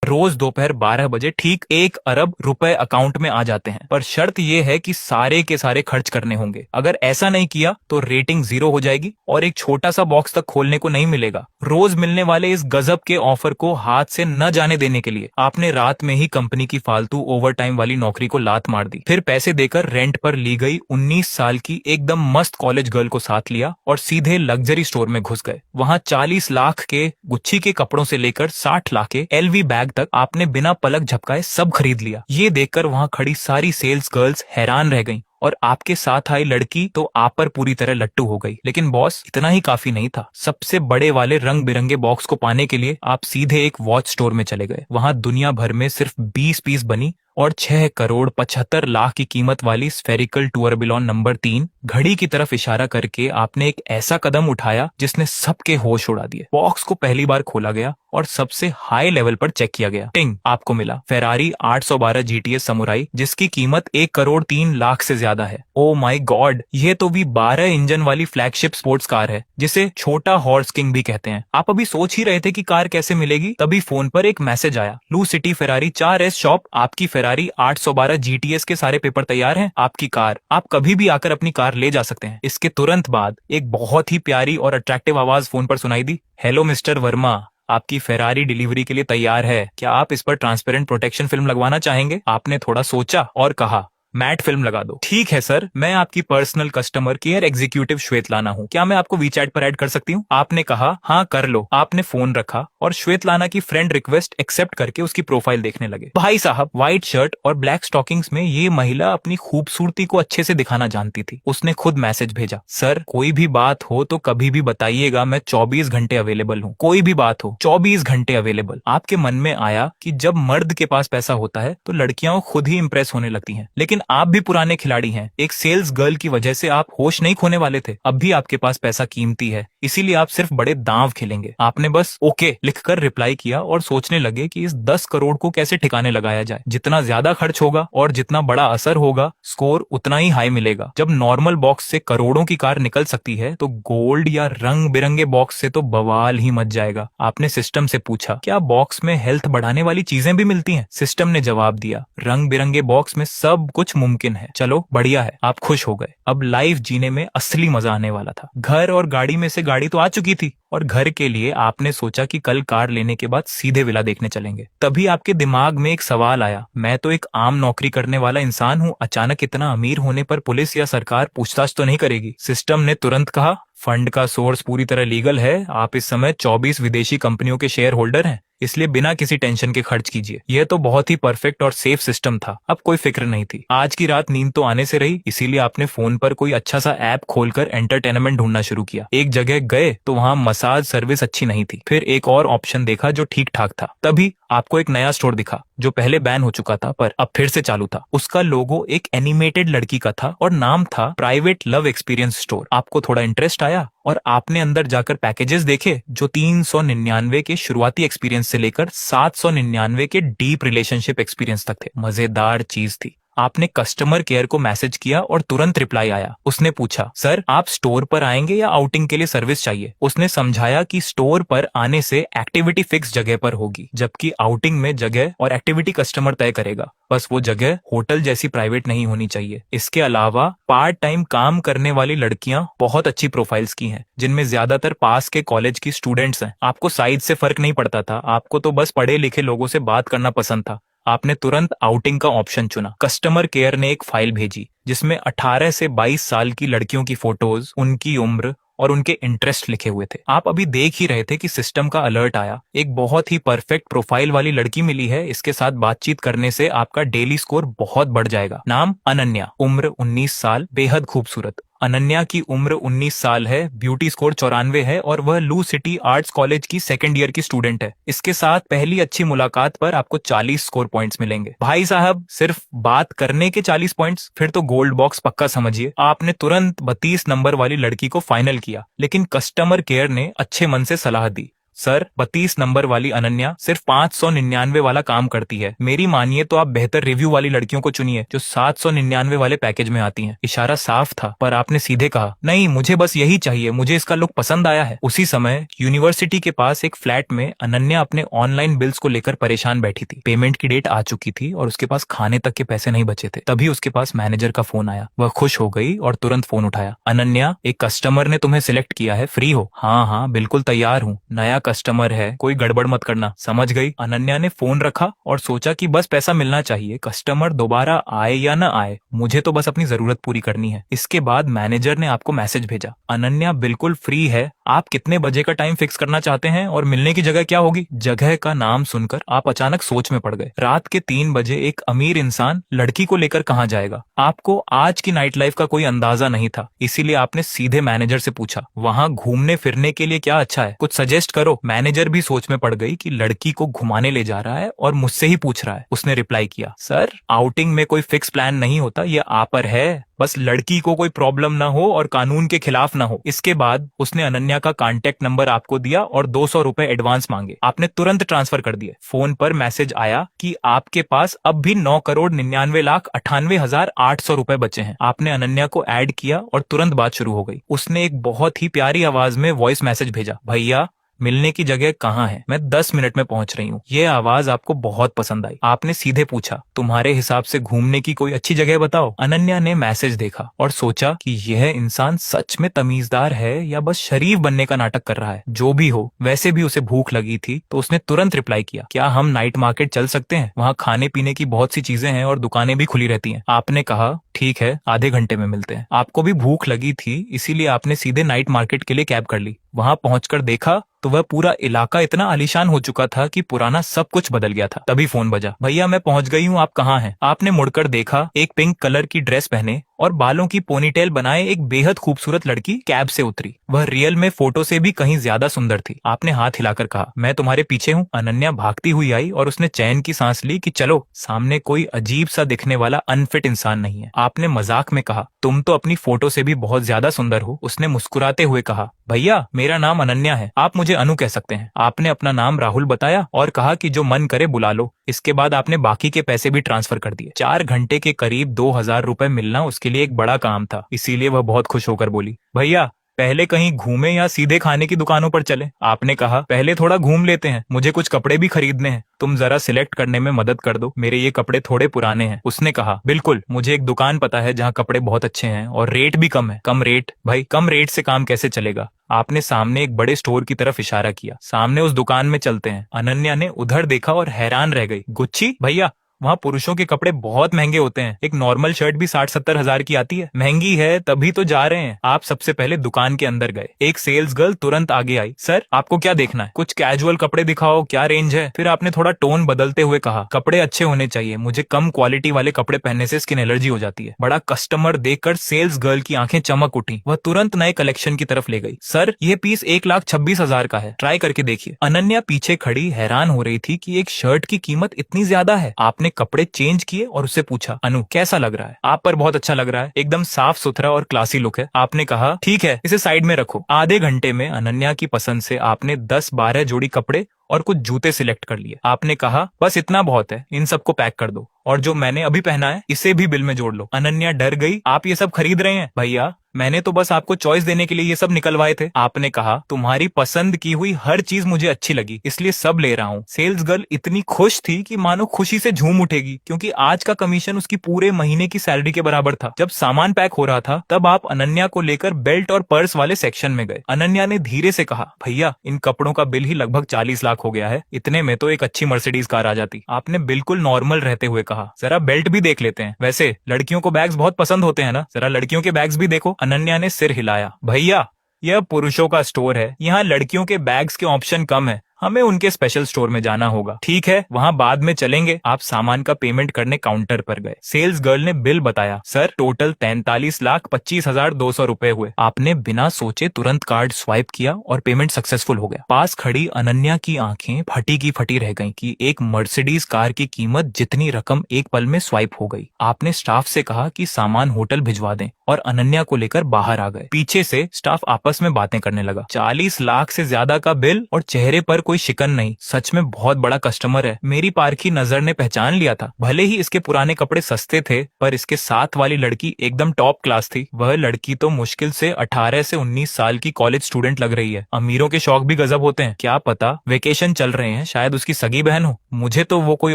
रोज दोपहर 12 बजे ठीक 1 अरब रुपए अकाउंट में आ जाते हैं, पर शर्त यह है कि सारे के सारे खर्च करने होंगे। अगर ऐसा नहीं किया तो रेटिंग 0 हो जाएगी और एक छोटा सा बॉक्स तक खोलने को नहीं मिलेगा। रोज मिलने वाले इस गजब के ऑफर को हाथ से न जाने देने के लिए आपने रात में ही कंपनी की फालतू ओवर टाइम वाली नौकरी को लात मार दी, फिर पैसे देकर रेंट पर ली गई 19 साल की एकदम मस्त कॉलेज गर्ल को साथ लिया और सीधे लग्जरी स्टोर में घुस गए। वहां 40 लाख के गुच्ची के कपड़ों से लेकर 60 लाख के LV बैग तक आपने बिना पलक झपकाए सब खरीद लिया। ये देखकर वहां खड़ी सारी सेल्स गर्ल्स हैरान रह गईं और आपके साथ आई लड़की तो आप पर पूरी तरह लट्टू हो गई। लेकिन बॉस, इतना ही काफी नहीं था। सबसे बड़े वाले रंग बिरंगे बॉक्स को पाने के लिए आप सीधे एक वॉच स्टोर में चले गए। वहां दुनिया भर में सिर्फ 20 पीस बनी और 6 करोड़ 75 लाख की कीमत वाली स्फेरिकल टूरबिलोन नंबर 3 घड़ी की तरफ इशारा करके आपने एक ऐसा कदम उठाया जिसने सबके होश उड़ा दिए। बॉक्स को पहली बार खोला गया और सबसे हाई लेवल पर चेक किया गया। टिंग, आपको मिला फेरारी 812 GTS समुराई, जिसकी कीमत 1 करोड़ 3 लाख से ज्यादा है। ओ माय गॉड, ये तो भी 12 इंजन वाली फ्लैगशिप स्पोर्ट्स कार है जिसे छोटा हॉर्स किंग भी कहते हैं। आप अभी सोच ही रहे थे कि कार कैसे मिलेगी, तभी फोन पर एक मैसेज आया। लू सिटी फेरारी 4S शॉप, आपकी फेरारी 812 GTS के सारे पेपर तैयार हैं। आपकी कार, आप कभी भी आकर अपनी कार ले जा सकते हैं। इसके तुरंत बाद एक बहुत ही प्यारी और अट्रैक्टिव आवाज फोन पर सुनाई दी। हेलो मिस्टर वर्मा, आपकी फेरारी डिलीवरी के लिए तैयार है। क्या आप इस पर ट्रांसपेरेंट प्रोटेक्शन फिल्म लगवाना चाहेंगे? आपने थोड़ा सोचा और कहा, मैट फिल्म लगा दो। ठीक है सर, मैं आपकी personal customer care executive Svetlana हूँ। क्या मैं आपको वीचैट पर ऐड कर सकती हूँ? आपने कहा, हाँ कर लो। आपने फोन रखा और श्वेतलाना की फ्रेंड रिक्वेस्ट एक्सेप्ट करके उसकी प्रोफाइल देखने लगे। भाई साहब, व्हाइट शर्ट और ब्लैक स्टॉकिंग्स में ये महिला अपनी खूबसूरती को अच्छे से दिखाना जानती थी। उसने खुद मैसेज भेजा, सर कोई भी बात हो तो कभी भी बताइएगा, मैं 24 घंटे अवेलेबल हूँ। कोई भी बात हो, 24 घंटे अवेलेबल। आपके मन में आया कि जब मर्द के पास पैसा होता है तो लड़कियां खुद ही इंप्रेस होने लगती हैं, लेकिन आप भी पुराने खिलाड़ी हैं। एक सेल्स गर्ल की वजह से आप होश नहीं खोने वाले थे। अब भी आपके पास पैसा कीमती है, इसीलिए आप सिर्फ बड़े दांव खेलेंगे। आपने बस ओके लिखकर रिप्लाई किया और सोचने लगे कि इस 10 करोड़ को कैसे ठिकाने लगाया जाए। जितना ज्यादा खर्च होगा और जितना बड़ा असर होगा, स्कोर उतना ही हाई मिलेगा। जब नॉर्मल बॉक्स से करोड़ों की कार निकल सकती है तो गोल्ड या रंग बिरंगे बॉक्स से तो बवाल ही मच जाएगा। आपने सिस्टम से पूछा, क्या बॉक्स में हेल्थ बढ़ाने वाली चीजें भी मिलती हैं? सिस्टम ने जवाब दिया, रंग बिरंगे बॉक्स में सब कुछ मुमकिन है। चलो बढ़िया है, आप खुश हो गए। अब लाइफ जीने में असली मजा आने वाला था। घर और गाड़ी में से गाड़ी तो आ चुकी थी और घर के लिए आपने सोचा कि कल कार लेने के बाद सीधे विला देखने चलेंगे। तभी आपके दिमाग में एक सवाल आया, मैं तो एक आम नौकरी करने वाला इंसान हूँ, अचानक इतना अमीर होने पर पुलिस या सरकार पूछताछ तो नहीं करेगी? सिस्टम ने तुरंत कहा, फंड का सोर्स पूरी तरह लीगल है। आप इस समय 24 विदेशी कंपनियों के शेयर होल्डर हैं, इसलिए बिना किसी टेंशन के खर्च कीजिए। यह तो बहुत ही परफेक्ट और सेफ सिस्टम था। अब कोई फिक्र नहीं थी। आज की रात नींद तो आने से रही, इसीलिए आपने फोन पर कोई अच्छा सा ऐप खोलकर एंटरटेनमेंट ढूंढना शुरू किया। एक जगह गए तो वहां मसाज सर्विस अच्छी नहीं थी। फिर एक और ऑप्शन देखा जो ठीक ठाक था। तभी आपको एक नया स्टोर दिखा जो पहले बैन हो चुका था पर अब फिर से चालू था। उसका लोगो एक एनिमेटेड लड़की का था और नाम था प्राइवेट लव एक्सपीरियंस स्टोर। आपको थोड़ा इंटरेस्ट आया और आपने अंदर जाकर पैकेजेस देखे जो 399 के शुरुआती एक्सपीरियंस से लेकर 799 के डीप रिलेशनशिप एक्सपीरियंस तक थे। मजेदार चीज थी। आपने कस्टमर केयर को मैसेज किया और तुरंत रिप्लाई आया। उसने पूछा, सर आप स्टोर पर आएंगे या आउटिंग के लिए सर्विस चाहिए? उसने समझाया कि स्टोर पर आने से एक्टिविटी फिक्स जगह पर होगी, जबकि आउटिंग में जगह और एक्टिविटी कस्टमर तय करेगा। बस वो जगह होटल जैसी प्राइवेट नहीं होनी चाहिए। इसके अलावा पार्ट टाइम काम करने वाली लड़कियां बहुत अच्छी प्रोफाइल्स की हैं, जिनमें ज्यादातर पास के कॉलेज की स्टूडेंट्स हैं। आपको साइज से फर्क नहीं पड़ता था, आपको तो बस पढ़े लिखे लोगों से बात करना पसंद था। आपने तुरंत आउटिंग का ऑप्शन चुना। कस्टमर केयर ने एक फाइल भेजी जिसमें 18 से 22 साल की लड़कियों की फोटोज, उनकी उम्र और उनके इंटरेस्ट लिखे हुए थे। आप अभी देख ही रहे थे कि सिस्टम का अलर्ट आया। एक बहुत ही परफेक्ट प्रोफाइल वाली लड़की मिली है, इसके साथ बातचीत करने से आपका डेली स्कोर बहुत बढ़ जाएगा। नाम अनन्या, उम्र 19 साल, बेहद खूबसूरत। अनन्या की उम्र 19 साल है, ब्यूटी स्कोर 94 है और वह लू सिटी आर्ट्स कॉलेज की सेकंड ईयर की स्टूडेंट है। इसके साथ पहली अच्छी मुलाकात पर आपको 40 स्कोर पॉइंट्स मिलेंगे। भाई साहब, सिर्फ बात करने के 40 पॉइंट्स? फिर तो गोल्ड बॉक्स पक्का समझिए। आपने तुरंत 32 नंबर वाली लड़की को फाइनल किया, लेकिन कस्टमर केयर ने अच्छे मन से सलाह दी, सर 32 नंबर वाली अनन्या सिर्फ 599 वाला काम करती है। मेरी मानिए तो आप बेहतर रिव्यू वाली लड़कियों को चुनिए जो 799 वाले पैकेज में आती हैं। इशारा साफ था पर आपने सीधे कहा, नहीं मुझे बस यही चाहिए, मुझे इसका लुक पसंद आया है। उसी समय यूनिवर्सिटी के पास एक फ्लैट में अनन्या अपने ऑनलाइन बिल्स को लेकर परेशान बैठी थी। पेमेंट की डेट आ चुकी थी और उसके पास खाने तक के पैसे नहीं बचे थे। तभी उसके पास मैनेजर का फोन आया। वह खुश हो गई और तुरंत फोन उठाया। अनन्या, एक कस्टमर ने तुम्हें सिलेक्ट किया है, फ्री हो? हाँ हाँ बिल्कुल तैयार हूँ, नया कस्टमर है, कोई गड़बड़ मत करना। समझ गई। अनन्या ने फोन रखा और सोचा कि बस पैसा मिलना चाहिए, कस्टमर दोबारा आए या न आए, मुझे तो बस अपनी जरूरत पूरी करनी है। इसके बाद मैनेजर ने आपको मैसेज भेजा, अनन्या बिल्कुल फ्री है, आप कितने बजे का टाइम फिक्स करना चाहते हैं और मिलने की जगह क्या होगी? जगह का नाम सुनकर आप अचानक सोच में पड़ गए। रात के 3 बजे एक अमीर इंसान लड़की को लेकर कहाँ जाएगा? आपको आज की नाइट लाइफ का कोई अंदाजा नहीं था, इसीलिए आपने सीधे मैनेजर से पूछा, वहाँ घूमने फिरने के लिए क्या अच्छा है, कुछ सजेस्ट करो। मैनेजर भी सोच में पड़ गई कि लड़की को घुमाने ले जा रहा है और मुझसे ही पूछ रहा है। उसने रिप्लाई किया, सर आउटिंग में कोई फिक्स प्लान नहीं होता, ये आप पर है, बस लड़की को कोई प्रॉब्लम ना हो और कानून के खिलाफ ना हो। इसके बाद उसने अनन्या का कांटेक्ट नंबर आपको दिया और 200 रुपए एडवांस मांगे। आपने तुरंत ट्रांसफर कर दिए। फोन पर मैसेज आया कि आपके पास अब भी 9,99,98,800 रुपए बचे हैं। आपने अनन्या को ऐड किया और तुरंत बात शुरू हो गई। उसने एक बहुत ही प्यारी आवाज में वॉइस मैसेज भेजा, भैया मिलने की जगह कहाँ है, मैं 10 मिनट में पहुंच रही हूँ। ये आवाज आपको बहुत पसंद आई। आपने सीधे पूछा, तुम्हारे हिसाब से घूमने की कोई अच्छी जगह बताओ। अनन्या ने मैसेज देखा और सोचा कि यह इंसान सच में तमीजदार है या बस शरीफ बनने का नाटक कर रहा है। जो भी हो, वैसे भी उसे भूख लगी थी तो उसने तुरंत रिप्लाई किया, क्या हम नाइट मार्केट चल सकते हैं? वहाँ खाने पीने की बहुत सी चीजें हैं और दुकानें भी खुली रहती हैं। आपने कहा, ठीक है, आधे घंटे में मिलते हैं। आपको भी भूख लगी थी, इसीलिए आपने सीधे नाइट मार्केट के लिए कैब कर ली। वहां पहुंचकर देखा तो वह पूरा इलाका इतना आलीशान हो चुका था कि पुराना सब कुछ बदल गया था। तभी फोन बजा, भैया मैं पहुंच गई हूँ, आप कहाँ हैं? आपने मुड़कर देखा, एक पिंक कलर की ड्रेस पहने और बालों की पोनीटेल बनाए एक बेहद खूबसूरत लड़की कैब से उतरी। वह रियल में फोटो से भी कहीं ज्यादा सुंदर थी। आपने हाथ हिलाकर कहा, मैं तुम्हारे पीछे हूँ। अनन्या भागती हुई आई और उसने चैन की सांस ली कि चलो, सामने कोई अजीब सा दिखने वाला अनफिट इंसान नहीं है। आपने मजाक में कहा, तुम तो अपनी फोटो से भी बहुत ज्यादा सुंदर हो। उसने मुस्कुराते हुए कहा, भैया मेरा नाम अनन्या है, आप मुझे अनु कह सकते हैं। आपने अपना नाम राहुल बताया और कहा कि जो मन करे बुला लो। इसके बाद आपने बाकी के पैसे भी ट्रांसफर कर दिए। 4 घंटे के करीब 2,000 रुपए मिलना उसके लिए एक बड़ा काम था, इसीलिए वह बहुत खुश होकर बोली, भैया पहले कहीं घूमे या सीधे खाने की दुकानों पर चले? आपने कहा, पहले थोड़ा घूम लेते हैं, मुझे कुछ कपड़े भी खरीदने हैं, तुम जरा सिलेक्ट करने में मदद कर दो, मेरे ये कपड़े थोड़े पुराने हैं। उसने कहा, बिल्कुल, मुझे एक दुकान पता है जहाँ कपड़े बहुत अच्छे हैं और रेट भी कम है। कम रेट? भाई कम रेट से काम कैसे चलेगा? आपने सामने एक बड़े स्टोर की तरफ इशारा किया, सामने उस दुकान में चलते हैं। अनन्या ने उधर देखा और हैरान रह गई, गुच्ची? भैया वहाँ पुरुषों के कपड़े बहुत महंगे होते हैं, एक नॉर्मल शर्ट भी 60-70 हजार की आती है। महंगी है तभी तो जा रहे हैं। आप सबसे पहले दुकान के अंदर गए। एक सेल्स गर्ल तुरंत आगे आई, सर आपको क्या देखना है? कुछ कैजुअल कपड़े दिखाओ, क्या रेंज है? फिर आपने थोड़ा टोन बदलते हुए कहा, कपड़े अच्छे होने चाहिए, मुझे कम क्वालिटी वाले कपड़े पहनने से स्किन एलर्जी हो जाती है। बड़ा कस्टमर देखकर सेल्स गर्ल की आंखें चमक उठी। वह तुरंत नए कलेक्शन की तरफ ले गई। सर ये पीस 1,26,000 का है, ट्राई करके देखिए। अनन्या पीछे खड़ी हैरान हो रही थी कि एक शर्ट की कीमत इतनी ज्यादा है। आपने कपड़े चेंज किए और उससे पूछा, अनु कैसा लग रहा है? आप पर बहुत अच्छा लग रहा है, एकदम साफ सुथरा और क्लासी लुक है। आपने कहा, ठीक है, इसे साइड में रखो। आधे घंटे में अनन्या की पसंद से आपने 10-12 जोड़ी कपड़े और कुछ जूते सिलेक्ट कर लिए। आपने कहा, बस इतना बहुत है, इन सबको पैक कर दो और जो मैंने अभी पहना है इसे भी बिल में जोड़ लो। अनन्या डर गई, आप ये सब खरीद रहे हैं? भैया मैंने तो बस आपको चॉइस देने के लिए ये सब निकलवाए थे। आपने कहा, तुम्हारी पसंद की हुई हर चीज मुझे अच्छी लगी, इसलिए सब ले रहा हूँ। सेल्स गर्ल इतनी खुश थी कि मानो खुशी से झूम उठेगी, क्योंकि आज का कमीशन उसकी पूरे महीने की सैलरी के बराबर था। जब सामान पैक हो रहा था तब आप अनन्या को लेकर बेल्ट और पर्स वाले सेक्शन में गए। अनन्या ने धीरे से कहा, भैया इन कपड़ों का बिल ही लगभग 40 लाख हो गया है, इतने में तो एक अच्छी मर्सिडीज कार आ जाती। आपने बिल्कुल नॉर्मल रहते हुए कहा, जरा बेल्ट भी देख लेते हैं, वैसे लड़कियों को बैग्स बहुत पसंद होते हैं ना, जरा लड़कियों के बैग्स भी देखो। अनन्या ने सिर हिलाया, भैया यह पुरुषों का स्टोर है, यहाँ लड़कियों के बैग्स के ऑप्शन कम है, हमें उनके स्पेशल स्टोर में जाना होगा। ठीक है, वहाँ बाद में चलेंगे। आप सामान का पेमेंट करने काउंटर पर गए। सेल्स गर्ल ने बिल बताया। सर, टोटल 43,25,200 रुपए हुए। आपने बिना सोचे तुरंत कार्ड स्वाइप किया और पेमेंट सक्सेसफुल हो गया। पास खड़ी अनन्या की आंखें फटी की फटी रह गईं कि एक मर्सिडीज कार की कीमत जितनी रकम एक पल में स्वाइप हो गई। आपने स्टाफ से कहा कि सामान होटल भिजवा दें और अनन्या को लेकर बाहर आ गए। पीछे से स्टाफ आपस में बातें करने लगा। 40 लाख से ज्यादा का बिल और चेहरे पर कोई शिकन नहीं। सच में बहुत बड़ा कस्टमर है। मेरी पारखी नजर ने पहचान लिया था। भले ही इसके पुराने कपड़े सस्ते थे, पर इसके साथ वाली लड़की एकदम टॉप क्लास थी। वह लड़की तो मुश्किल से 18 से 19 साल की कॉलेज स्टूडेंट लग रही है। अमीरों के शौक भी गजब होते हैं। क्या पता वेकेशन चल रहे हैं, शायद उसकी सगी बहन हो। मुझे तो वो कोई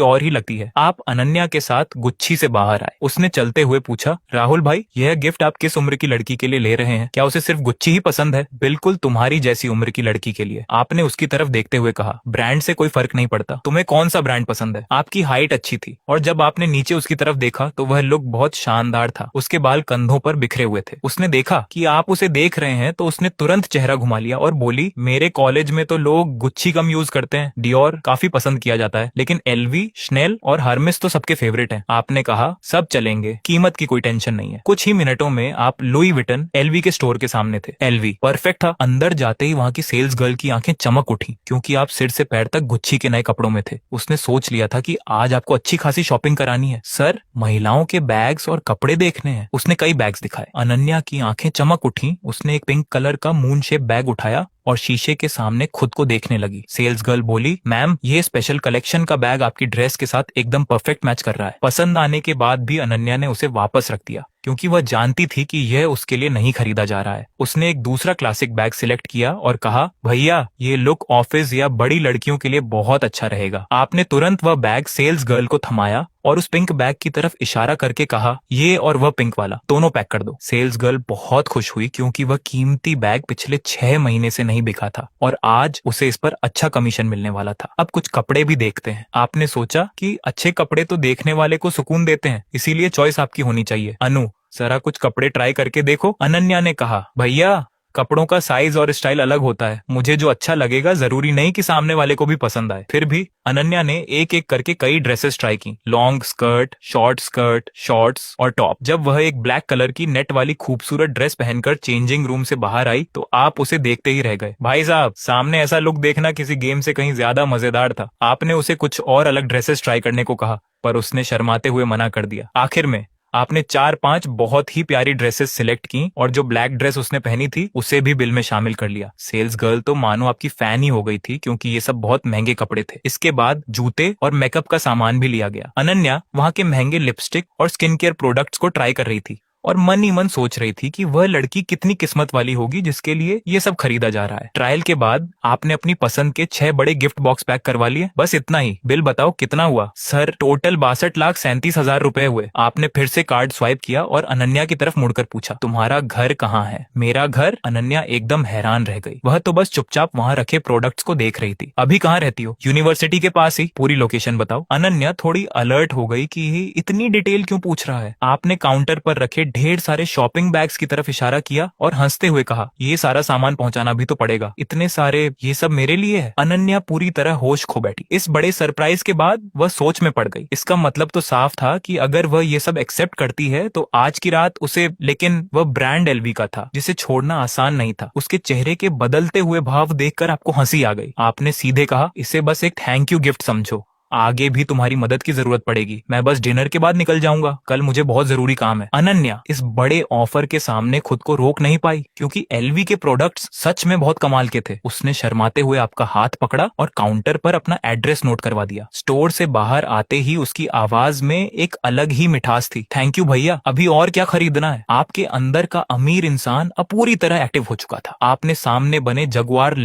और ही लगती है। आप अनन्या के साथ गुच्छी से बाहर आए। उसने चलते हुए पूछा, राहुल भाई, यह गिफ्ट आप किस उम्र की लड़की के लिए ले रहे हैं? क्या उसे सिर्फ गुच्छी ही पसंद है? बिल्कुल तुम्हारी जैसी उम्र की लड़की के लिए। आपने उसकी तरफ देखते हुए कहा, ब्रांड से कोई फर्क नहीं पड़ता। तुम्हें कौन सा ब्रांड पसंद है? आपकी हाइट अच्छी थी और जब आपने नीचे उसकी तरफ देखा तो वह लुक बहुत शानदार था। उसके बाल कंधों पर बिखरे हुए थे। उसने देखा कि आप उसे देख रहे हैं तो उसने तुरंत चेहरा घुमा लिया और बोली, मेरे कॉलेज में तो लोग गुच्छी कम यूज करते हैं, डियोर काफी पसंद किया जाता है, लेकिन एलवी, स्नेल और हर्मेस तो सबके फेवरेट हैं। आपने कहा, सब चलेंगे, कीमत की कोई टेंशन नहीं है। कुछ ही मिनटों में आप लुई विटन एलवी के स्टोर के सामने थे। एलवी परफेक्ट था। अंदर जाते ही वहाँ की सेल्स गर्ल की आंखें चमक उठी, क्योंकि आप सिर से पैर तक गुच्छी के नए कपड़ों में थे। उसने सोच लिया था कि आज आपको अच्छी खासी शॉपिंग करानी है। सर, महिलाओं के बैग्स और कपड़े देखने हैं। उसने कई बैग्स दिखाए। अनन्या की आंखें चमक उठी। उसने एक पिंक कलर का मून शेप बैग उठाया और शीशे के सामने खुद को देखने लगी। सेल्स गर्ल बोली, मैम, ये स्पेशल कलेक्शन का बैग आपकी ड्रेस के साथ एकदम परफेक्ट मैच कर रहा है। पसंद आने के बाद भी अनन्या ने उसे वापस रख दिया, क्योंकि वह जानती थी कि यह उसके लिए नहीं खरीदा जा रहा है। उसने एक दूसरा क्लासिक बैग सिलेक्ट किया और कहा, भैया, ये लुक ऑफिस या बड़ी लड़कियों के लिए बहुत अच्छा रहेगा। आपने तुरंत वह बैग सेल्स गर्ल को थमाया और उस पिंक बैग की तरफ इशारा करके कहा, ये और वह पिंक वाला दोनों पैक कर दो। सेल्स गर्ल बहुत खुश हुई, क्योंकि वह कीमती बैग पिछले 6 महीने से नहीं बिका था और आज उसे इस पर अच्छा कमीशन मिलने वाला था। अब कुछ कपड़े भी देखते हैं। आपने सोचा कि अच्छे कपड़े तो देखने वाले को सुकून देते हैं, इसीलिए चॉइस आपकी होनी चाहिए। अनु, जरा कुछ कपड़े ट्राई करके देखो। अनन्या ने कहा, भैया, कपड़ों का साइज और स्टाइल अलग होता है। मुझे जो अच्छा लगेगा जरूरी नहीं कि सामने वाले को भी पसंद आए। फिर भी अनन्या ने एक एक करके कई ड्रेसेस ट्राई की। लॉन्ग स्कर्ट, शॉर्ट्स और टॉप। जब वह एक ब्लैक कलर की नेट वाली खूबसूरत ड्रेस पहनकर चेंजिंग रूम से बाहर आई तो आप उसे देखते ही रह गए। भाई साहब, सामने ऐसा लुक देखना किसी गेम से कहीं ज्यादा मजेदार था। आपने उसे कुछ और अलग ड्रेसेस ट्राई करने को कहा, पर उसने शर्माते हुए मना कर दिया। आखिर में आपने 4-5 बहुत ही प्यारी ड्रेसेस सिलेक्ट की और जो ब्लैक ड्रेस उसने पहनी थी उसे भी बिल में शामिल कर लिया। सेल्स गर्ल तो मानो आपकी फैन ही हो गई थी, क्योंकि ये सब बहुत महंगे कपड़े थे। इसके बाद जूते और मेकअप का सामान भी लिया गया। अनन्या वहाँ के महंगे लिपस्टिक और स्किन केयर प्रोडक्ट्स को ट्राई कर रही थी और मन ही मन सोच रही थी कि वह लड़की कितनी किस्मत वाली होगी जिसके लिए ये सब खरीदा जा रहा है। ट्रायल के बाद आपने अपनी पसंद के 6 बड़े गिफ्ट बॉक्स पैक करवा लिए। बस इतना ही। बिल बताओ कितना हुआ? सर, टोटल 62,37,000 रुपए हुए। आपने फिर से कार्ड स्वाइप किया और अनन्या की तरफ मुड़कर पूछा, तुम्हारा घर कहाँ है? मेरा घर? अनन्या एकदम हैरान रह गई। वह तो बस चुपचाप वहाँ रखे प्रोडक्ट्स को देख रही थी। अभी कहाँ रहती हो? यूनिवर्सिटी के पास ही। पूरी लोकेशन बताओ। अनन्या थोड़ी अलर्ट हो गई कि इतनी डिटेल क्यों पूछ रहा है। आपने काउंटर पर रखे ढेर सारे शॉपिंग बैग्स की तरफ इशारा किया और हंसते हुए कहा, ये सारा सामान पहुंचाना भी तो पड़ेगा। इतने सारे, ये सब मेरे लिए है? अनन्या पूरी तरह होश खो बैठी। इस बड़े सरप्राइज के बाद वह सोच में पड़ गई। इसका मतलब तो साफ था कि अगर वह ये सब एक्सेप्ट करती है तो आज की रात उसे, लेकिन वह ब्रांड एलवी का था जिसे छोड़ना आसान नहीं था। उसके चेहरे के बदलते हुए भाव देखकर आपको हंसी आ गई। आपने सीधे कहा, इसे बस एक थैंक यू गिफ्ट समझो, आगे भी तुम्हारी मदद की जरूरत पड़ेगी। मैं बस डिनर के बाद निकल जाऊंगा, कल मुझे बहुत जरूरी काम है। अनन्या इस बड़े ऑफर के सामने खुद को रोक नहीं पाई, क्योंकि एलवी के प्रोडक्ट्स सच में बहुत कमाल के थे। उसने शर्माते हुए आपका हाथ पकड़ा और काउंटर पर अपना एड्रेस नोट करवा दिया। स्टोर से बाहर आते ही उसकी आवाज में एक अलग ही मिठास थी। थैंक यू भैया, अभी और क्या खरीदना है? आपके अंदर का अमीर इंसान अब पूरी तरह एक्टिव हो चुका था। आपने सामने बने जगुआर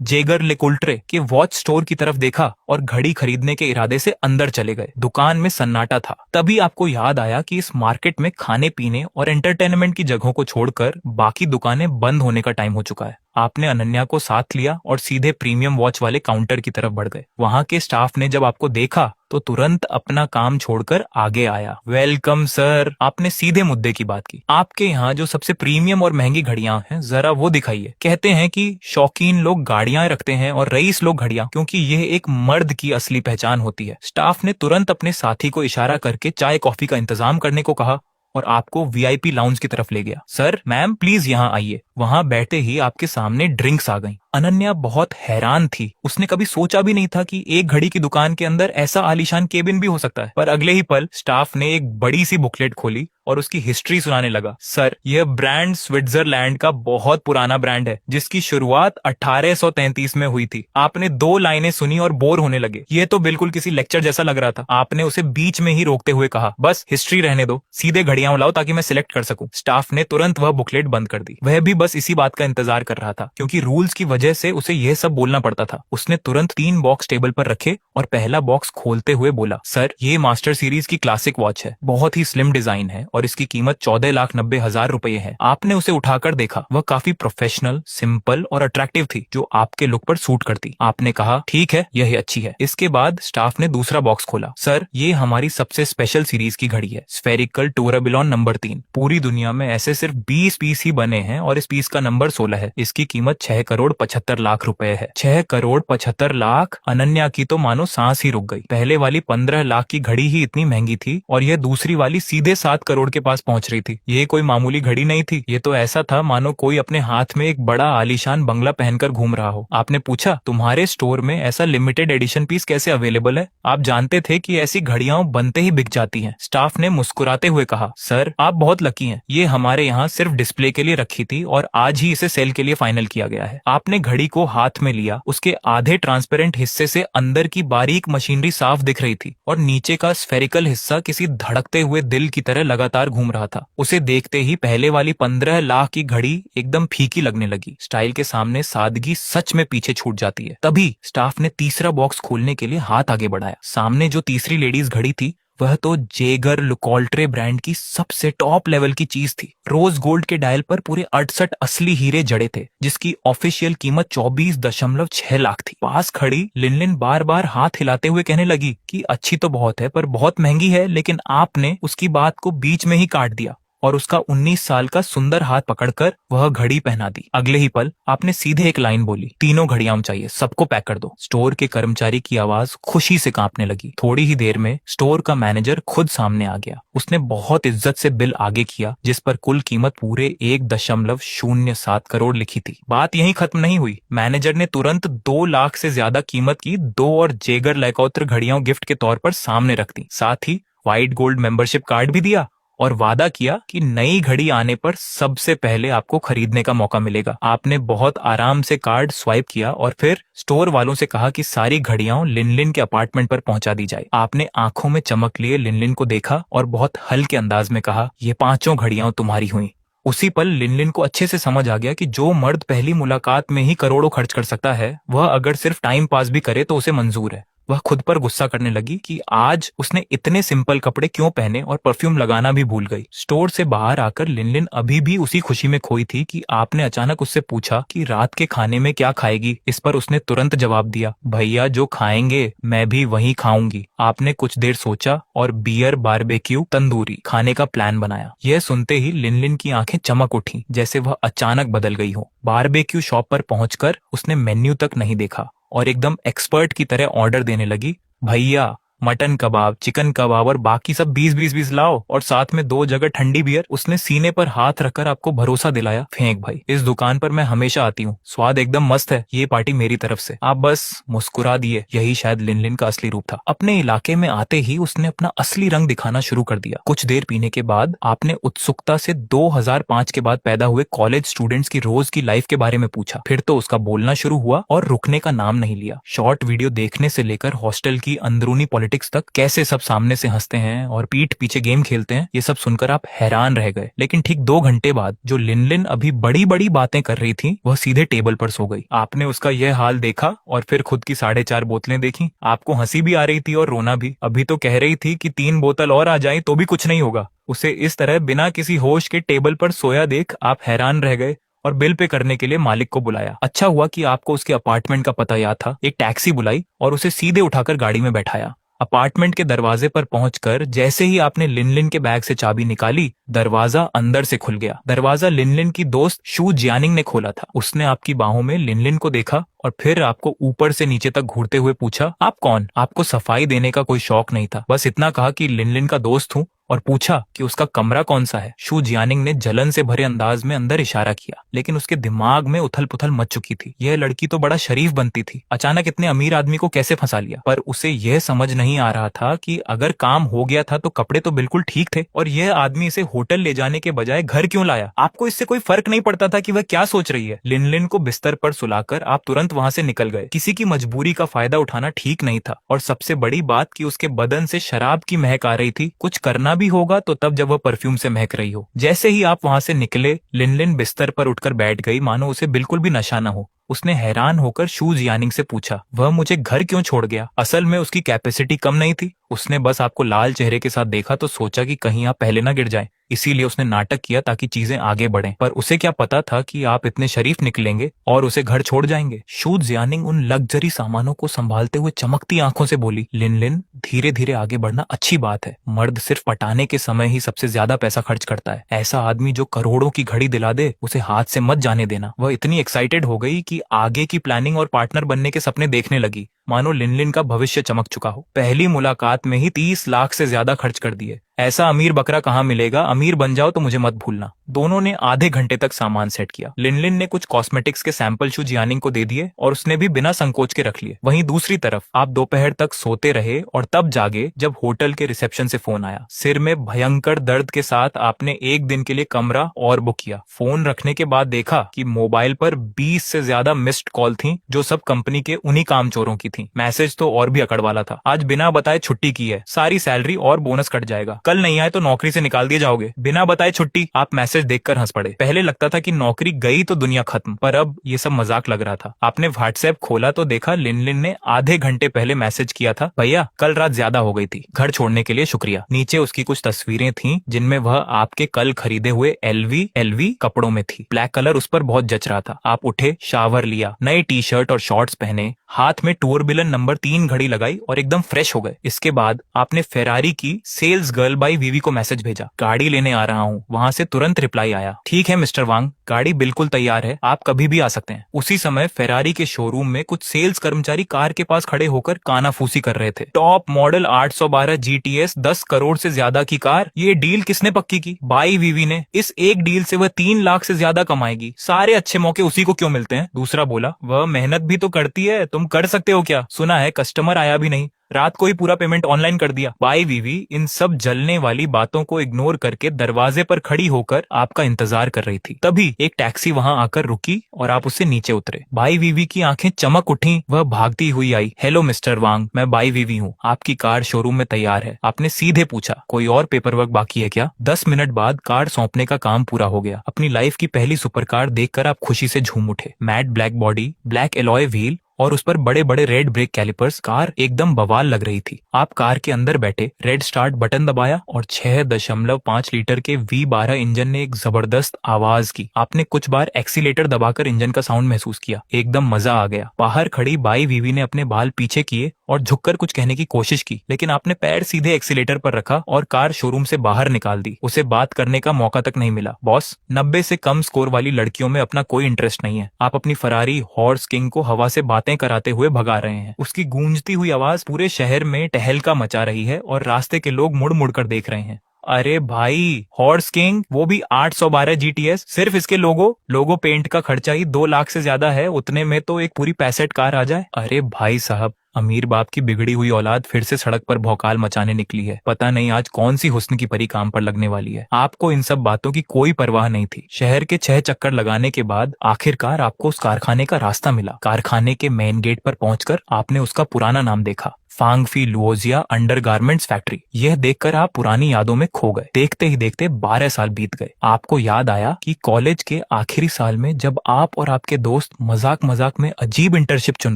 जेगर लेकुल्ट्रे के वॉच स्टोर की तरफ देखा और घड़ी खरीदने के इरादे से अंदर चले गए। दुकान में सन्नाटा था। तभी आपको याद आया कि इस मार्केट में खाने पीने और एंटरटेनमेंट की जगहों को छोड़कर बाकी दुकानें बंद होने का टाइम हो चुका है। आपने अनन्या को साथ लिया और सीधे प्रीमियम वॉच वाले काउंटर की तरफ बढ़ गए। वहां के स्टाफ ने जब आपको देखा तो तुरंत अपना काम छोड़कर आगे आया। वेलकम सर, आपने सीधे मुद्दे की बात की। आपके यहाँ जो सबसे प्रीमियम और महंगी घड़ियां हैं जरा वो दिखाइए। कहते हैं कि शौकीन लोग गाड़ियां रखते हैं और रईस लोग घड़ियां, क्योंकि यह एक मर्द की असली पहचान होती है। स्टाफ ने तुरंत अपने साथी को इशारा करके चाय कॉफी का इंतजाम करने को कहा और आपको वीआईपी लाउंज की तरफ ले गया। सर, मैम प्लीज यहाँ आइए। वहां बैठे ही आपके सामने ड्रिंक्स आ गईं। अनन्या बहुत हैरान थी। उसने कभी सोचा भी नहीं था कि एक घड़ी की दुकान के अंदर ऐसा आलीशान केबिन भी हो सकता है। पर अगले ही पल स्टाफ ने एक बड़ी सी बुकलेट खोली और उसकी हिस्ट्री सुनाने लगा। सर, यह ब्रांड स्विट्जरलैंड का बहुत पुराना ब्रांड है जिसकी शुरुआत 1833 में हुई थी। आपने 2 लाइनें सुनी और बोर होने लगे। यह तो बिल्कुल किसी लेक्चर जैसा लग रहा था। आपने उसे बीच में ही रोकते हुए कहा, बस हिस्ट्री रहने दो, सीधे घड़ियां लाओ ताकि मैं सिलेक्ट कर सकूं। स्टाफ ने तुरंत वह बुकलेट बंद कर दी। वह भी बस इसी बात का इंतजार कर रहा था, क्योंकि रूल्स की वजह से उसे यह सब बोलना पड़ता था। उसने तुरंत 3 बॉक्स टेबल पर रखे और पहला बॉक्स खोलते हुए बोला, सर, ये मास्टर सीरीज की क्लासिक वॉच है। बहुत ही स्लिम डिजाइन है और इसकी कीमत 14,90,000 रुपए है। आपने उसे उठाकर देखा। वह काफी प्रोफेशनल, सिंपल और अट्रैक्टिव थी, जो आपके लुक पर सूट करती। आपने कहा, ठीक है, यह अच्छी है। इसके बाद स्टाफ ने दूसरा बॉक्स खोला। सर, ये हमारी सबसे स्पेशल सीरीज की घड़ी है, स्फेरिकल टूराबिलॉन नंबर 3। पूरी दुनिया में ऐसे सिर्फ 20 पीस ही बने हैं और इस पीस का नंबर 16 है। इसकी कीमत 6,75,00,000 रुपए है। 6,75,00,000। अनन्या की तो मानो सांस ही रुक गई। पहले वाली 15 लाख की घड़ी ही इतनी महंगी थी और यह दूसरी वाली सीधे 7 करोड़ के पास पहुंच रही थी। ये कोई मामूली घड़ी नहीं थी। ये तो ऐसा था मानो कोई अपने हाथ में एक बड़ा आलीशान बंगला पहनकर घूम रहा हो। आपने पूछा, तुम्हारे स्टोर में ऐसा लिमिटेड एडिशन पीस कैसे अवेलेबल है? आप जानते थे कि ऐसी घड़ियां बनते ही बिक जाती हैं। स्टाफ ने मुस्कुराते हुए कहा, सर, आप बहुत लकी हैं। ये हमारे यहाँ सिर्फ डिस्प्ले के लिए रखी थी और आज ही इसे सेल के लिए फाइनल किया गया है। आपने घड़ी को हाथ में लिया। उसके आधे ट्रांसपेरेंट हिस्से से अंदर की बारीक मशीनरी साफ दिख रही थी और नीचे का स्फेरिकल हिस्सा किसी धड़कते हुए दिल की तरह लगातार घूम रहा था। उसे देखते ही पहले वाली 15 लाख की घड़ी एकदम फीकी लगने लगी। स्टाइल के सामने सादगी सच में पीछे छूट जाती है। तभी स्टाफ ने तीसरा बॉक्स खोलने के लिए हाथ आगे बढ़ाया। सामने जो तीसरी लेडीज घड़ी थी वह तो जेगर लुकोल्ट्रे ब्रांड की सबसे टॉप लेवल की चीज थी। रोज गोल्ड के डायल पर पूरे 68 असली हीरे जड़े थे, जिसकी ऑफिशियल कीमत 24.6 लाख थी। पास खड़ी लिनलिन बार बार हाथ हिलाते हुए कहने लगी कि अच्छी तो बहुत है पर बहुत महंगी है, लेकिन आपने उसकी बात को बीच में ही काट दिया और उसका 19 साल का सुंदर हाथ पकड़कर वह घड़ी पहना दी। अगले ही पल आपने सीधे एक लाइन बोली, तीनों घड़ियां चाहिए, सबको पैक कर दो। स्टोर के कर्मचारी की आवाज खुशी से कांपने लगी। थोड़ी ही देर में स्टोर का मैनेजर खुद सामने आ गया। उसने बहुत इज्जत से बिल आगे किया, जिस पर कुल कीमत पूरे 1.07 करोड़ लिखी थी। बात यहीं खत्म नहीं हुई। मैनेजर ने तुरंत 2 लाख से ज्यादा कीमत की 2 और जेगर लैकोत्र घड़ियां गिफ्ट के तौर पर सामने रख दी। साथ ही व्हाइट गोल्ड मेंबरशिप कार्ड भी दिया और वादा किया कि नई घड़ी आने पर सबसे पहले आपको खरीदने का मौका मिलेगा। आपने बहुत आराम से कार्ड स्वाइप किया और फिर स्टोर वालों से कहा कि सारी घड़ियां लिनलिन के अपार्टमेंट पर पहुंचा दी जाए। आपने आंखों में चमक लिए लिनलिन को देखा और बहुत हल्के अंदाज में कहा, ये 5 घड़ियां तुम्हारी हुई। उसी पल लिनलिन को अच्छे से समझ आ गया कि जो मर्द पहली मुलाकात में ही करोड़ों खर्च कर सकता है, वह अगर सिर्फ टाइम पास भी करे तो उसे मंजूर है। वह खुद पर गुस्सा करने लगी कि आज उसने इतने सिंपल कपड़े क्यों पहने और परफ्यूम लगाना भी भूल गई। स्टोर से बाहर आकर लिनलिन अभी भी उसी खुशी में खोई थी कि आपने अचानक उससे पूछा कि रात के खाने में क्या खाएगी। इस पर उसने तुरंत जवाब दिया, भैया जो खाएंगे मैं भी वही खाऊंगी। आपने कुछ देर सोचा और बियर बारबेक्यू तंदूरी खाने का प्लान बनाया। यह सुनते ही लिनलिन की आंखें चमक उठी, जैसे वह अचानक बदल गई हो। बारबेक्यू शॉप पर पहुंचकर उसने मेन्यू तक नहीं देखा और एकदम एक्सपर्ट की तरह ऑर्डर देने लगी, भैया मटन कबाब, चिकन कबाब और बाकी सब 20-20 लाओ और साथ में 2 जगह ठंडी बियर। उसने सीने पर हाथ रखकर आपको भरोसा दिलाया, फेंक भाई, इस दुकान पर मैं हमेशा आती हूँ, स्वाद एकदम मस्त है, ये पार्टी मेरी तरफ से। आप बस मुस्कुरा दिए। यही शायद लिनलिन का असली रूप था। अपने इलाके में आते ही उसने अपना असली रंग दिखाना शुरू कर दिया। कुछ देर पीने के बाद आपने उत्सुकता से 2005 के बाद पैदा हुए कॉलेज स्टूडेंट्स की रोज की लाइफ के बारे में पूछा। फिर तो उसका बोलना शुरू हुआ और रुकने का नाम नहीं लिया। शॉर्ट वीडियो देखने से लेकर हॉस्टल की अंदरूनी पॉलिटिक्स तक, कैसे सब सामने से हंसते हैं और पीठ पीछे गेम खेलते हैं, ये सब सुनकर आप हैरान रह गए। लेकिन ठीक 2 घंटे बाद जो लिनलिन अभी बड़ी बड़ी बातें कर रही थी, वह सीधे टेबल पर सो गई। आपने उसका यह हाल देखा और फिर खुद की 4.5 बोतलें देखी। आपको हंसी भी आ रही थी और रोना भी। अभी तो कह रही थी कि 3 बोतल और आ जाए तो भी कुछ नहीं होगा। उसे इस तरह बिना किसी होश के टेबल पर सोया देख आप हैरान रह गए और बिल पे करने के लिए मालिक को बुलाया। अच्छा हुआ कि आपको उसके अपार्टमेंट का पता याद था। एक टैक्सी बुलाई और उसे सीधे उठाकर गाड़ी में बैठाया। अपार्टमेंट के दरवाजे पर पहुंचकर जैसे ही आपने लिनलिन के बैग से चाबी निकाली, दरवाजा अंदर से खुल गया। दरवाजा लिनलिन की दोस्त शू जियानिंग ने खोला था। उसने आपकी बाहों में लिनलिन को देखा और फिर आपको ऊपर से नीचे तक घूरते हुए पूछा, आप कौन? आपको सफाई देने का कोई शौक नहीं था, बस इतना कहा कि लिनलिन का दोस्त हूँ और पूछा कि उसका कमरा कौन सा है। शू जियानिंग ने जलन से भरे अंदाज में अंदर इशारा किया, लेकिन उसके दिमाग में उथल पुथल मच चुकी थी। यह लड़की तो बड़ा शरीफ बनती थी, अचानक इतने अमीर आदमी को कैसे फंसा लिया? पर उसे यह समझ नहीं आ रहा था कि अगर काम हो गया था तो कपड़े तो बिल्कुल ठीक थे, और यह आदमी इसे होटल ले जाने के बजाय घर क्यों लाया? आपको इससे कोई फर्क नहीं पड़ता था कि वह क्या सोच रही है? लिनलिन को बिस्तर पर सुलाकर आप तुरंत वहां से निकल गए। किसी की मजबूरी का फायदा उठाना ठीक नहीं था, और सबसे बड़ी बात कि उसके बदन से शराब की महक आ रही थी। कुछ करना भी होगा तो तब जब वह परफ्यूम से महक रही हो। जैसे ही आप वहां से निकले, लिनलिन बिस्तर पर उठकर बैठ गई, मानो उसे बिल्कुल भी नशा न हो। उसने हैरान होकर शू जियानिंग से पूछा, वह मुझे घर क्यों छोड़ गया? असल में उसकी कैपेसिटी कम नहीं थी। उसने बस आपको लाल चेहरे के साथ देखा तो सोचा कि कहीं आप पहले ना गिर जाएं, इसीलिए उसने नाटक किया ताकि चीजें आगे बढ़ें। पर उसे क्या पता था कि आप इतने शरीफ निकलेंगे और उसे घर छोड़ जाएंगे। शू जियानिंग उन लग्जरी सामानों को संभालते हुए चमकती आंखों से बोली, लिनलिन, धीरे धीरे आगे बढ़ना अच्छी बात है। मर्द सिर्फ पटाने के समय ही सबसे ज्यादा पैसा खर्च करता है। ऐसा आदमी जो करोड़ों की घड़ी दिला दे, उसे हाथ से मत जाने देना। वह इतनी एक्साइटेड हो गई कि आगे की प्लानिंग और पार्टनर बनने के सपने देखने लगी, मानो लिनलिन का भविष्य चमक चुका हो। पहली मुलाकात में ही 30 लाख से ज्यादा खर्च कर दिए। ऐसा अमीर बकरा कहाँ मिलेगा? अमीर बन जाओ तो मुझे मत भूलना। दोनों ने आधे घंटे तक सामान सेट किया। लिनलिन ने कुछ कॉस्मेटिक्स के सैंपल शू जियानिंग को दे दिए और उसने भी बिना संकोच के रख लिए। वहीं दूसरी तरफ आप दोपहर तक सोते रहे और तब जागे जब होटल के रिसेप्शन से फोन आया। सिर में भयंकर दर्द के साथ आपने एक दिन के लिए कमरा और बुक किया। फोन रखने के बाद देखा कि मोबाइल पर 20 से ज्यादा मिस्ड कॉल थी, जो सब कंपनी के उन्हीं कामचोरों की थी। मैसेज तो और भी अकड़ वाला था, आज बिना बताए छुट्टी की है, सारी सैलरी और बोनस कट जाएगा, कल नहीं आए तो नौकरी से निकाल दिए जाओगे, बिना बताए छुट्टी। आप मैसेज देखकर हंस पड़े। पहले लगता था कि नौकरी गई तो दुनिया खत्म, पर अब ये सब मजाक लग रहा था। आपने व्हाट्सएप खोला तो देखा लिनलिन ने आधे घंटे पहले मैसेज किया था, भैया कल रात ज्यादा हो गई थी, घर छोड़ने के लिए शुक्रिया। नीचे उसकी कुछ तस्वीरें थीं जिनमें वह आपके कल खरीदे हुए एलवी कपड़ों में थी। ब्लैक कलर उस पर बहुत जच रहा था। आप उठे, शावर लिया, नए टी शर्ट और शॉर्ट्स पहने, हाथ में टूरबिलन नंबर 3 घड़ी लगाई और एकदम फ्रेश हो गए। इसके बाद आपने फेरारी की सेल्स गर्ल बाई वीवी को मैसेज भेजा, गाड़ी लेने आ रहा हूँ। वहां से तुरंत रिप्लाई आया, ठीक है मिस्टर वांग, गाड़ी बिल्कुल तैयार है, आप कभी भी आ सकते हैं। उसी समय फेरारी के शोरूम में कुछ सेल्स कर्मचारी कार के पास खड़े होकर कानाफूसी कर रहे थे। टॉप मॉडल 812 GTS 10 करोड़ से ज्यादा की कार, ये डील किसने पक्की की? बाई वीवी ने। इस एक डील से वह 3 लाख से ज्यादा कमाएगी। सारे अच्छे मौके उसी को क्यों मिलते हैं? दूसरा बोला, वह मेहनत भी तो करती है, तुम कर सकते हो क्या? सुना है कस्टमर आया भी नहीं, रात को ही पूरा पेमेंट ऑनलाइन कर दिया। बाई वीवी इन सब जलने वाली बातों को इग्नोर करके दरवाजे पर खड़ी होकर आपका इंतजार कर रही थी। तभी एक टैक्सी वहां आकर रुकी और आप उससे नीचे उतरे। बाई वीवी की आंखें चमक उठी, वह भागती हुई आई। हेलो मिस्टर वांग, मैं बाई वीवी हूँ, आपकी कार शोरूम में तैयार है। आपने सीधे पूछा, कोई और पेपर वर्क बाकी है क्या? 10 मिनट बाद कार सौंपने का काम पूरा हो गया। अपनी लाइफ की पहली सुपर कार देखकर आप खुशी से झूम उठे। Matte black body, black alloy wheel और उस पर बड़े बड़े रेड ब्रेक कैलिपर्स, कार एकदम बवाल लग रही थी। आप कार के अंदर बैठे, रेड स्टार्ट बटन दबाया और 6.5 लीटर के V12 इंजन ने एक जबरदस्त आवाज की। आपने कुछ बार एक्सीलेटर दबाकर इंजन का साउंड महसूस किया, एकदम मजा आ गया। बाहर खड़ी बाई वीवी ने अपने बाल पीछे किए और झुककर कुछ कहने की कोशिश की, लेकिन आपने पैर सीधे एक्सीलेटर पर रखा और कार शोरूम से बाहर निकाल दी। उसे बात करने का मौका तक नहीं मिला। बॉस, 90 से कम स्कोर वाली लड़कियों में अपना कोई इंटरेस्ट नहीं है। आप अपनी फरारी हॉर्स किंग को हवा से बातें कराते हुए भगा रहे हैं। उसकी गूंजती हुई आवाज पूरे शहर में टहलका मचा रही है और रास्ते के लोग मुड़ मुड़ कर देख रहे हैं। अरे भाई, हॉर्स किंग, वो भी 812 GTS, सिर्फ इसके लोगो पेंट का खर्चा ही 2 लाख से ज्यादा है। उतने में तो एक पूरी 65 कार आ जाए। अरे भाई साहब, अमीर बाप की बिगड़ी हुई औलाद फिर से सड़क पर भौकाल मचाने निकली है। पता नहीं आज कौन सी हुस्न की परी काम पर लगने वाली है। आपको इन सब बातों की कोई परवाह नहीं थी। शहर के 6 चक्कर लगाने के बाद आखिरकार आपको उस कारखाने का रास्ता मिला। कारखाने के मेन गेट पर पहुंचकर आपने उसका पुराना नाम देखा, फांगफी लुओजिया अंडरगारमेंट्स फैक्ट्री। यह देखकर आप पुरानी यादों में खो गए। देखते ही देखते 12 साल बीत गए। आपको याद आया कि कॉलेज के आखिरी साल में जब आप और आपके दोस्त मजाक मजाक में अजीब इंटर्नशिप चुन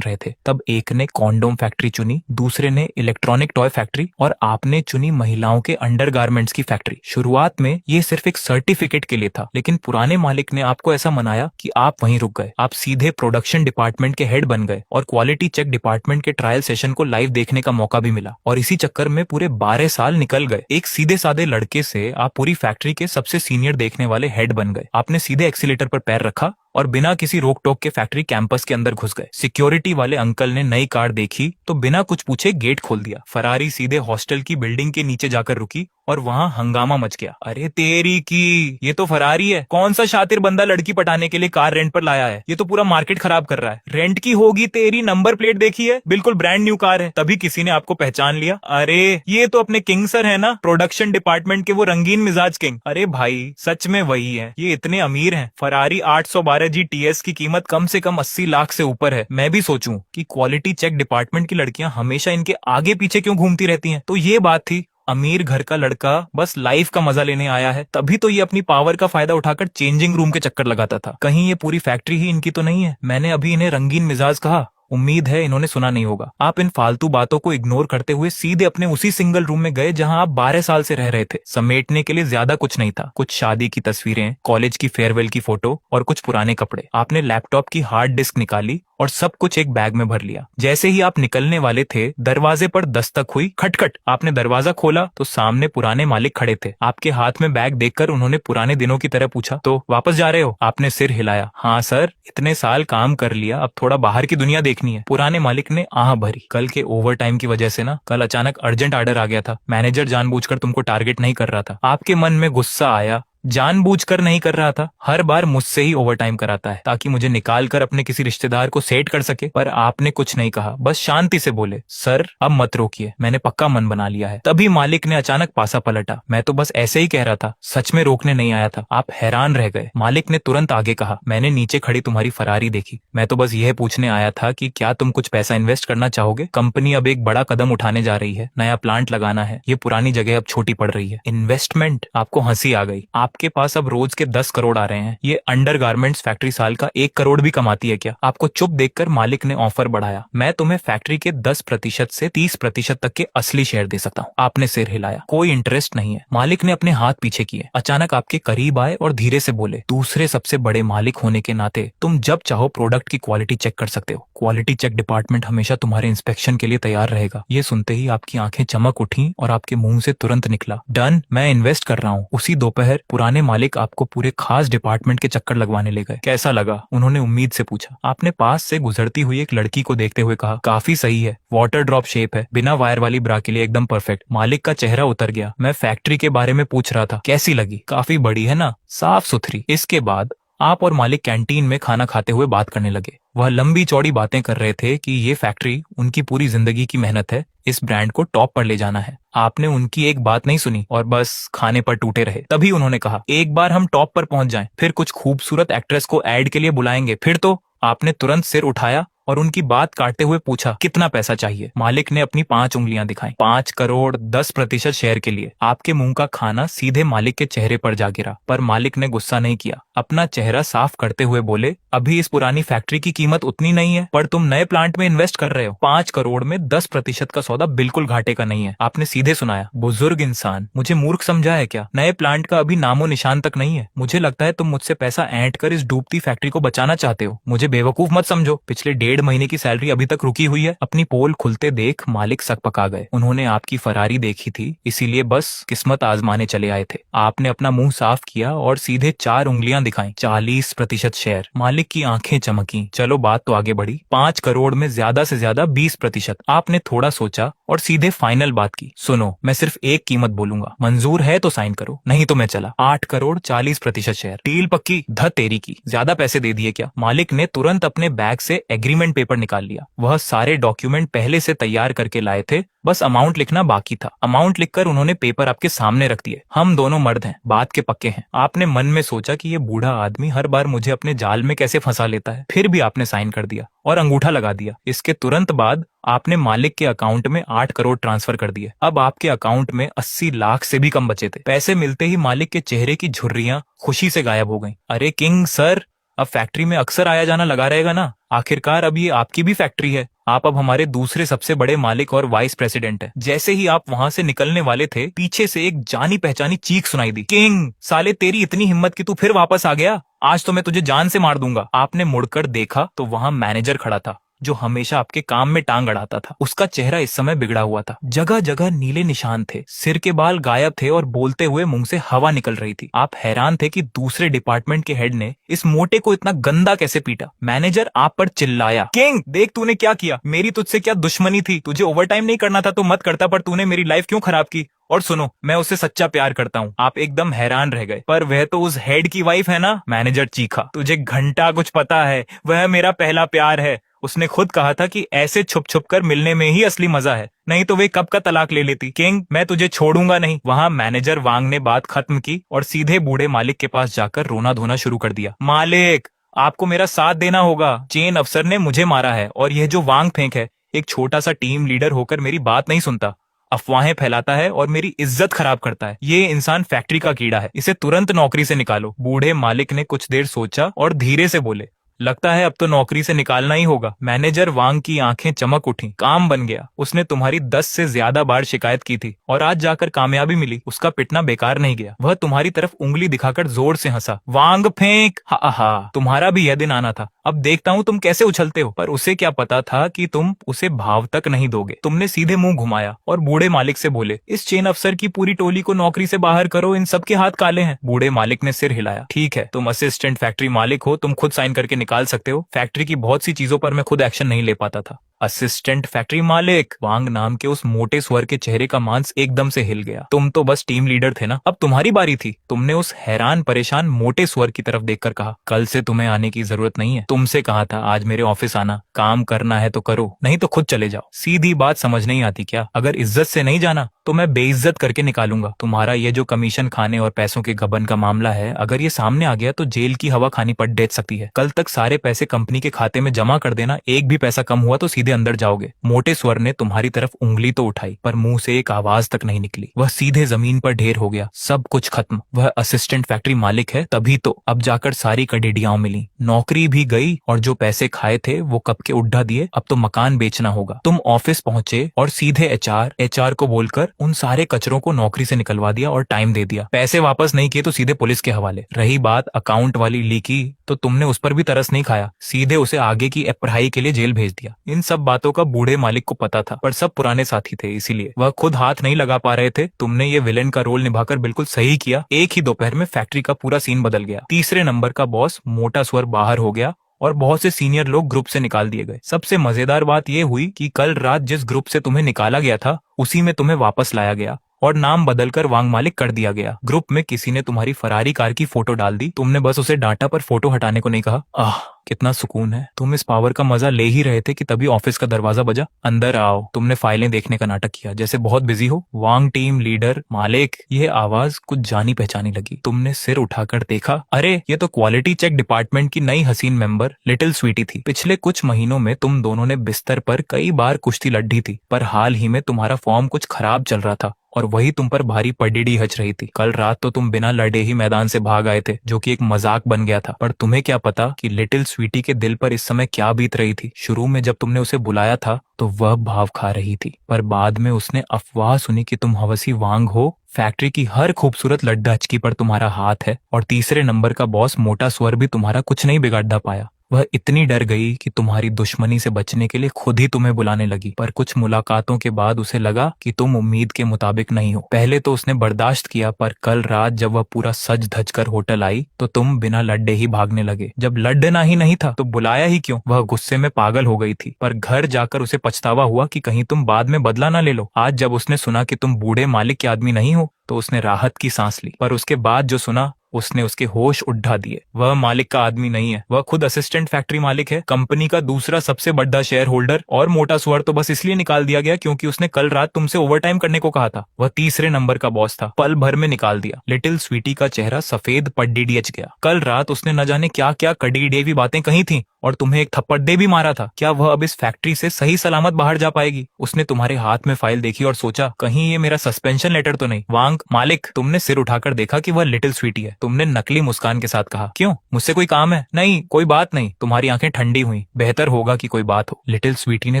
रहे थे, तब एक ने कॉन्डोम फैक्ट्री चुनी, दूसरे ने इलेक्ट्रॉनिक टॉय फैक्ट्री और आपने चुनी महिलाओं के अंडरगारमेंट्स की फैक्ट्री। शुरुआत में ये सिर्फ एक सर्टिफिकेट के लिए था, लेकिन पुराने मालिक ने आपको ऐसा मनाया कि आप वहीं रुक गए। आप सीधे प्रोडक्शन डिपार्टमेंट के हेड बन गए और क्वालिटी चेक डिपार्टमेंट के ट्रायल सेशन को लाइव देखने का मौका भी मिला। और इसी चक्कर में पूरे 12 साल निकल गए। एक सीधे साधे लड़के से आप पूरी फैक्ट्री के सबसे सीनियर देखने वाले हेड बन गए। आपने सीधे एक्सीलेटर पर पैर रखा और बिना किसी रोक टोक के फैक्ट्री कैंपस के अंदर घुस गए। सिक्योरिटी वाले अंकल ने नई कार देखी तो बिना कुछ पूछे गेट खोल दिया। फरारी सीधे हॉस्टल की बिल्डिंग के नीचे जाकर रुकी और वहां हंगामा मच गया। अरे तेरी की, ये तो फरारी है। कौन सा शातिर बंदा लड़की पटाने के लिए कार रेंट पर लाया है? ये तो पूरा मार्केट खराब कर रहा है। रेंट की होगी तेरी, नंबर प्लेट देखी है, बिल्कुल ब्रांड न्यू कार है। तभी किसी ने आपको पहचान लिया। अरे ये तो अपने किंग सर है ना, प्रोडक्शन डिपार्टमेंट के वो रंगीन मिजाज किंग। अरे भाई सच में वही है, ये इतने अमीर हैं। फरारी 812 जी टीएस की कीमत कम से कम 80 लाख से ऊपर है। मैं भी सोचूं कि क्वालिटी चेक डिपार्टमेंट की लड़कियां हमेशा इनके आगे पीछे क्यों घूमती रहती हैं। तो ये बात थी, अमीर घर का लड़का बस लाइफ का मजा लेने आया है। तभी तो ये अपनी पावर का फायदा उठाकर चेंजिंग रूम के चक्कर लगाता था। कहीं ये पूरी फैक्ट्री ही इनकी तो नहीं है? मैंने अभी इन्हें रंगीन मिजाज कहा, उम्मीद है इन्होंने सुना नहीं होगा। आप इन फालतू बातों को इग्नोर करते हुए सीधे अपने उसी सिंगल रूम में गए जहां आप 12 साल से रह रहे थे। समेटने के लिए ज्यादा कुछ नहीं था। कुछ शादी की तस्वीरें, कॉलेज की फेयरवेल की फोटो और कुछ पुराने कपड़े। आपने लैपटॉप की हार्ड डिस्क निकाली और सब कुछ एक बैग में भर लिया। जैसे ही आप निकलने वाले थे, दरवाजे पर दस्तक हुई, खटखट। आपने दरवाजा खोला तो सामने पुराने मालिक खड़े थे। आपके हाथ में बैग देखकर उन्होंने पुराने दिनों की तरह पूछा, तो वापस जा रहे हो? आपने सिर हिलाया। हाँ सर, इतने साल काम कर लिया, अब थोड़ा बाहर की दुनिया देखनी है। पुराने मालिक ने आह भरी। कल के ओवर टाइम की वजह से ना, कल अचानक अर्जेंट ऑर्डर आ गया था। मैनेजर जानबूझकर तुमको टारगेट नहीं कर रहा था। आपके मन में गुस्सा आया। जानबूझकर नहीं कर रहा था, हर बार मुझसे ही ओवर टाइम कराता है ताकि मुझे निकाल कर अपने किसी रिश्तेदार को सेट कर सके। पर आपने कुछ नहीं कहा, बस शांति से बोले, सर अब मत रोकिए, मैंने पक्का मन बना लिया है। तभी मालिक ने अचानक पासा पलटा। मैं तो बस ऐसे ही कह रहा था, सच में रोकने नहीं आया था। आप हैरान रह गए। मालिक ने तुरंत आगे कहा, मैंने नीचे खड़ी तुम्हारी फरारी देखी। मैं तो बस यह पूछने आया था कि क्या तुम कुछ पैसा इन्वेस्ट करना चाहोगे? कंपनी अब एक बड़ा कदम उठाने जा रही है, नया प्लांट लगाना है। ये पुरानी जगह अब छोटी पड़ रही है। इन्वेस्टमेंट? आपको हंसी आ गई। आपके पास अब रोज के 10 करोड़ आ रहे हैं। ये अंडरगारमेंट्स फैक्ट्री साल का 1 करोड़ भी कमाती है क्या? आपको चुप देखकर मालिक ने ऑफर बढ़ाया, मैं तुम्हें फैक्ट्री के 10% से 30% तक के असली शेयर दे सकता हूँ। आपने सिर हिलाया, कोई इंटरेस्ट नहीं है। मालिक ने अपने हाथ पीछे किए, अचानक आपके करीब आए और धीरे से बोले, दूसरे सबसे बड़े मालिक होने के नाते तुम जब चाहो प्रोडक्ट की क्वालिटी चेक कर सकते हो। क्वालिटी चेक डिपार्टमेंट हमेशा तुम्हारे इंस्पेक्शन के लिए तैयार रहेगा। ये सुनते ही आपकी आंखें चमक उठी और आपके मुंह से तुरंत निकला, डन, मैं इन्वेस्ट कर रहा हूँ। उसी दोपहर पुराने मालिक आपको पूरे खास डिपार्टमेंट के चक्कर लगवाने ले गए। कैसा लगा? उन्होंने उम्मीद से पूछा। आपने पास से गुजरती हुई एक लड़की को देखते हुए कहा, काफी सही है, वाटर ड्रॉप शेप है, बिना वायर वाली ब्रा के लिए एकदम परफेक्ट। मालिक का चेहरा उतर गया। मैं फैक्ट्री के बारे में पूछ रहा था, कैसी लगी? काफी बड़ी है ना, साफ सुथरी। इसके बाद आप और मालिक कैंटीन में खाना खाते हुए बात करने लगे। वह लंबी चौड़ी बातें कर रहे थे कि ये फैक्ट्री उनकी पूरी जिंदगी की मेहनत है, इस ब्रांड को टॉप पर ले जाना है। आपने उनकी एक बात नहीं सुनी और बस खाने पर टूटे रहे। तभी उन्होंने कहा, एक बार हम टॉप पर पहुंच जाएं, फिर कुछ खूबसूरत एक्ट्रेस को ऐड के लिए बुलाएंगे, फिर तो। आपने तुरंत सिर उठाया और उनकी बात काटते हुए पूछा, कितना पैसा चाहिए? मालिक ने अपनी 5 उंगलियां दिखाई। 5 करोड़ 10% शेयर के लिए। आपके मुंह का खाना सीधे मालिक के चेहरे पर जा गिरा, पर मालिक ने गुस्सा नहीं किया। अपना चेहरा साफ करते हुए बोले, अभी इस पुरानी फैक्ट्री की कीमत उतनी नहीं है, पर तुम नए प्लांट में इन्वेस्ट कर रहे हो। 5 करोड़ में 10% का सौदा बिल्कुल घाटे का नहीं है। आपने सीधे सुनाया, बुजुर्ग इंसान, मुझे मूर्ख समझा है क्या? नए प्लांट का अभी नामो निशान तक नहीं है। मुझे लगता है तुम मुझसे पैसा ऐंठ कर इस डूबती फैक्ट्री को बचाना चाहते हो। मुझे बेवकूफ मत समझो। पिछले 1.5 महीने की सैलरी अभी तक रुकी हुई है। अपनी पोल खुलते देख मालिक सकपका गए। उन्होंने आपकी फरारी देखी थी, इसीलिए बस किस्मत आजमाने चले आए थे। आपने अपना मुंह साफ किया और सीधे 4 उंगलियां दिखाई। 40% शेयर। मालिक की आंखें चमकी। चलो बात तो आगे बढ़ी। 5 करोड़ में ज्यादा से ज्यादा 20%। आपने थोड़ा सोचा और सीधे फाइनल बात की, सुनो, मैं सिर्फ एक कीमत बोलूंगा, मंजूर है तो साइन करो, नहीं तो मैं चला। 8 करोड़ 40% शेयर। डील पक्की? ध तेरी की, ज्यादा पैसे दे दिए क्या? मालिक ने तुरंत अपने बैग से एग्रीमेंट पेपर निकाल लिया। वह सारे डॉक्यूमेंट पहले से तैयार करके लाए थे बस अमाउंट लिखना बाकी था। अमाउंट लिखकर उन्होंने पेपर आपके सामने रख दिए। हम दोनों मर्द हैं, बात के पक्के हैं। आपने मन में सोचा कि ये बूढ़ा आदमी हर बार मुझे अपने जाल में कैसे फंसा लेता है, फिर भी आपने साइन कर दिया और अंगूठा लगा दिया। इसके तुरंत बाद आपने मालिक के अकाउंट में 8 करोड़ ट्रांसफर कर दिए। अब आपके अकाउंट में 80 लाख से भी कम बचे थे। पैसे मिलते ही मालिक के चेहरे की झुर्रियां खुशी से गायब हो गईं। अरे किंग सर, अब फैक्ट्री में अक्सर आया जाना लगा रहेगा ना। आखिरकार अब ये आपकी भी फैक्ट्री है। आप अब हमारे दूसरे सबसे बड़े मालिक और वाइस प्रेसिडेंट हैं। जैसे ही आप वहां से निकलने वाले थे, पीछे से एक जानी पहचानी चीख सुनाई दी। किंग साले, तेरी इतनी हिम्मत कि तू फिर वापस आ गया? आज तो मैं तुझे जान से मार दूंगा। आपने मुड़कर देखा तो वहां मैनेजर खड़ा था, जो हमेशा आपके काम में टांग अड़ाता था। उसका चेहरा इस समय बिगड़ा हुआ था। जगह जगह नीले निशान थे, सिर के बाल गायब थे और बोलते हुए मुंह से हवा निकल रही थी। आप हैरान थे कि दूसरे डिपार्टमेंट के हेड ने इस मोटे को इतना गंदा कैसे पीटा। मैनेजर आप पर चिल्लाया, किंग देख तूने क्या किया। मेरी तुझसे क्या दुश्मनी थी? तुझे ओवरटाइम नहीं करना था तो मत करता, पर तूने मेरी लाइफ क्यों खराब की? और सुनो, मैं उससे सच्चा प्यार करता हूँ। आप एकदम हैरान रह गए। पर वह तो उस हेड की वाइफ है ना? मैनेजर चीखा। तुझे घंटा कुछ पता है, वह मेरा पहला प्यार है। उसने खुद कहा था कि ऐसे छुप छुप कर मिलने में ही असली मजा है, नहीं तो वे कब का तलाक ले लेती। किंग मैं तुझे छोड़ूंगा नहीं। वहां मैनेजर वांग ने बात खत्म की और सीधे बूढ़े मालिक के पास जाकर रोना धोना शुरू कर दिया। मालिक, आपको मेरा साथ देना होगा। चेन अफसर ने मुझे मारा है और यह जो वांग फेंक है, एक छोटा सा टीम लीडर होकर मेरी बात नहीं सुनता, अफवाहें फैलाता है और मेरी इज्जत खराब करता है। ये इंसान फैक्ट्री का कीड़ा है, इसे तुरंत नौकरी से निकालो। बूढ़े मालिक ने कुछ देर सोचा और धीरे से बोले, लगता है अब तो नौकरी से निकालना ही होगा। मैनेजर वांग की आंखें चमक उठी। काम बन गया। उसने तुम्हारी 10 से ज्यादा बार शिकायत की थी और आज जाकर कामयाबी मिली। उसका पिटना बेकार नहीं गया। वह तुम्हारी तरफ उंगली दिखाकर जोर से हंसा। वांग फेंक। हा हा, तुम्हारा भी यह दिन आना था। अब देखता हूँ तुम कैसे उछलते हो। पर उसे क्या पता था कि तुम उसे भाव तक नहीं दोगे। तुमने सीधे मुंह घुमाया और बूढ़े मालिक से बोले, इस चेन अफसर की पूरी टोली को नौकरी से बाहर करो, इन सबके हाथ काले हैं। बूढ़े मालिक ने सिर हिलाया। ठीक है, तुम असिस्टेंट फैक्ट्री मालिक हो, तुम खुद साइन करके निकाल सकते हो। फैक्ट्री की बहुत सी चीजों पर मैं खुद एक्शन नहीं ले पाता था। असिस्टेंट फैक्ट्री मालिक? वांग नाम के उस मोटे स्वर के चेहरे का मांस एकदम से हिल गया। तुम तो बस टीम लीडर थे ना, अब तुम्हारी बारी थी। तुमने उस हैरान परेशान मोटे स्वर की तरफ देखकर कहा, कल से तुम्हें आने की जरूरत नहीं है। तुमसे कहा था आज मेरे ऑफिस आना। काम करना है तो करो, नहीं तो खुद चले जाओ। सीधी बात समझ नहीं आती क्या? अगर इज्जत से नहीं जाना तो मैं बेइज्जत करके निकालूंगा। तुम्हारा ये जो कमीशन खाने और पैसों के गबन का मामला है, अगर ये सामने आ गया तो जेल की हवा खानी पड़ डेट सकती है। कल तक सारे पैसे कंपनी के खाते में जमा कर देना। एक भी पैसा कम हुआ तो सीधे अंदर जाओगे। मोटे स्वर ने तुम्हारी तरफ उंगली तो उठाई, पर मुंह से एक आवाज तक नहीं निकली। वह सीधे जमीन पर ढेर हो गया। सब कुछ खत्म। वह असिस्टेंट फैक्ट्री मालिक है तभी तो। अब जाकर सारी कडेडियां मिली, नौकरी भी गई और जो पैसे खाए थे वो कब के उड्ढा दिए। अब तो मकान बेचना होगा। तुम ऑफिस पहुंचे और सीधे एचआर को बोलकर उन सारे कचरों को नौकरी से निकलवा दिया और टाइम दे दिया। पैसे वापस नहीं किए तो सीधे पुलिस के हवाले। रही बात अकाउंट वाली लीकी, तो तुमने उस पर भी तरस नहीं खाया, सीधे उसे आगे की पढ़ाई के लिए जेल भेज दिया। इन सब बातों का बूढ़े मालिक को पता था, पर सब पुराने साथी थे, इसीलिए वह खुद हाथ नहीं लगा पा रहे थे। तुमने ये विलेन का रोल निभाकर बिल्कुल सही किया। एक ही दोपहर में फैक्ट्री का पूरा सीन बदल गया। तीसरे नंबर का बॉस मोटा स्वर बाहर हो गया और बहुत से सीनियर लोग ग्रुप से निकाल दिए गए। सबसे मजेदार बात यह हुई कि कल रात जिस ग्रुप से तुम्हें निकाला गया था, उसी में तुम्हें वापस लाया गया और नाम बदलकर वांग मालिक कर दिया गया। ग्रुप में किसी ने तुम्हारी फरारी कार की फोटो डाल दी। तुमने बस उसे डांटा पर फोटो हटाने को नहीं कहा। आह, कितना सुकून है। तुम इस पावर का मजा ले ही रहे थे कि तभी ऑफिस का दरवाजा बजा। अंदर आओ। तुमने फाइलें देखने का नाटक किया जैसे बहुत बिजी हो। वांग टीम लीडर मालिक, यह आवाज कुछ जानी पहचानी लगी। तुमने सिर उठाकर देखा, अरे ये तो क्वालिटी चेक डिपार्टमेंट की नई हसीन मेंबर लिटिल स्वीटी थी। पिछले कुछ महीनों में तुम दोनों ने बिस्तर पर कई बार कुश्ती लड़ी थी, पर हाल ही में तुम्हारा फॉर्म कुछ खराब चल रहा था और वही तुम पर भारी पडीडी हच रही थी। कल रात तो तुम बिना लड़े ही मैदान से भाग आए थे, जो कि एक मजाक बन गया था। पर तुम्हें क्या पता कि लिटिल स्वीटी के दिल पर इस समय क्या बीत रही थी। शुरू में जब तुमने उसे बुलाया था तो वह भाव खा रही थी, पर बाद में उसने अफवाह सुनी कि तुम हवसी वांग हो। फैक्ट्री की हर खूबसूरत लड्डा हचकी पर तुम्हारा हाथ है और तीसरे नंबर का बॉस मोटा स्वर भी तुम्हारा कुछ नहीं बिगाड़ पाया। वह इतनी डर गई कि तुम्हारी दुश्मनी से बचने के लिए खुद ही तुम्हें बुलाने लगी। पर कुछ मुलाकातों के बाद उसे लगा कि तुम उम्मीद के मुताबिक नहीं हो। पहले तो उसने बर्दाश्त किया, पर कल रात जब वह पूरा सज धज कर होटल आई तो तुम बिना लड्डे ही भागने लगे। जब लड़ना ही नहीं था तो बुलाया ही क्यों? वह गुस्से में पागल हो गई थी, पर घर जाकर उसे पछतावा हुआ कि कहीं तुम बाद में बदला ना ले लो। आज जब उसने सुना कि तुम बूढ़े मालिक के आदमी नहीं हो तो उसने राहत की सांस ली, पर उसके बाद जो सुना उसने उसके होश उड़ा दिए। वह मालिक का आदमी नहीं है, वह खुद असिस्टेंट फैक्ट्री मालिक है, कंपनी का दूसरा सबसे बड़ा शेयर होल्डर, और मोटा सुअर तो बस इसलिए निकाल दिया गया क्योंकि उसने कल रात तुमसे ओवरटाइम करने को कहा था। वह तीसरे नंबर का बॉस था, पल भर में निकाल दिया। लिटिल स्वीटी का चेहरा सफेद पड्डीडीएच गया। कल रात उसने न जाने क्या क्या कड़ी बातें कही थी और तुम्हें एक थप्पड़ दे भी मारा था। क्या वह अब इस फैक्ट्री से सही सलामत बाहर जा पाएगी? उसने तुम्हारे हाथ में फाइल देखी और सोचा कहीं ये मेरा सस्पेंशन लेटर तो नहीं। वांग मालिक, तुमने सिर उठाकर देखा कि वह लिटिल स्वीटी है। तुमने नकली मुस्कान के साथ कहा, क्यों, मुझसे कोई काम है? नहीं, कोई बात नहीं। तुम्हारी आंखें ठंडी हुई। बेहतर होगा कि कोई बात हो। लिटिल स्वीटी ने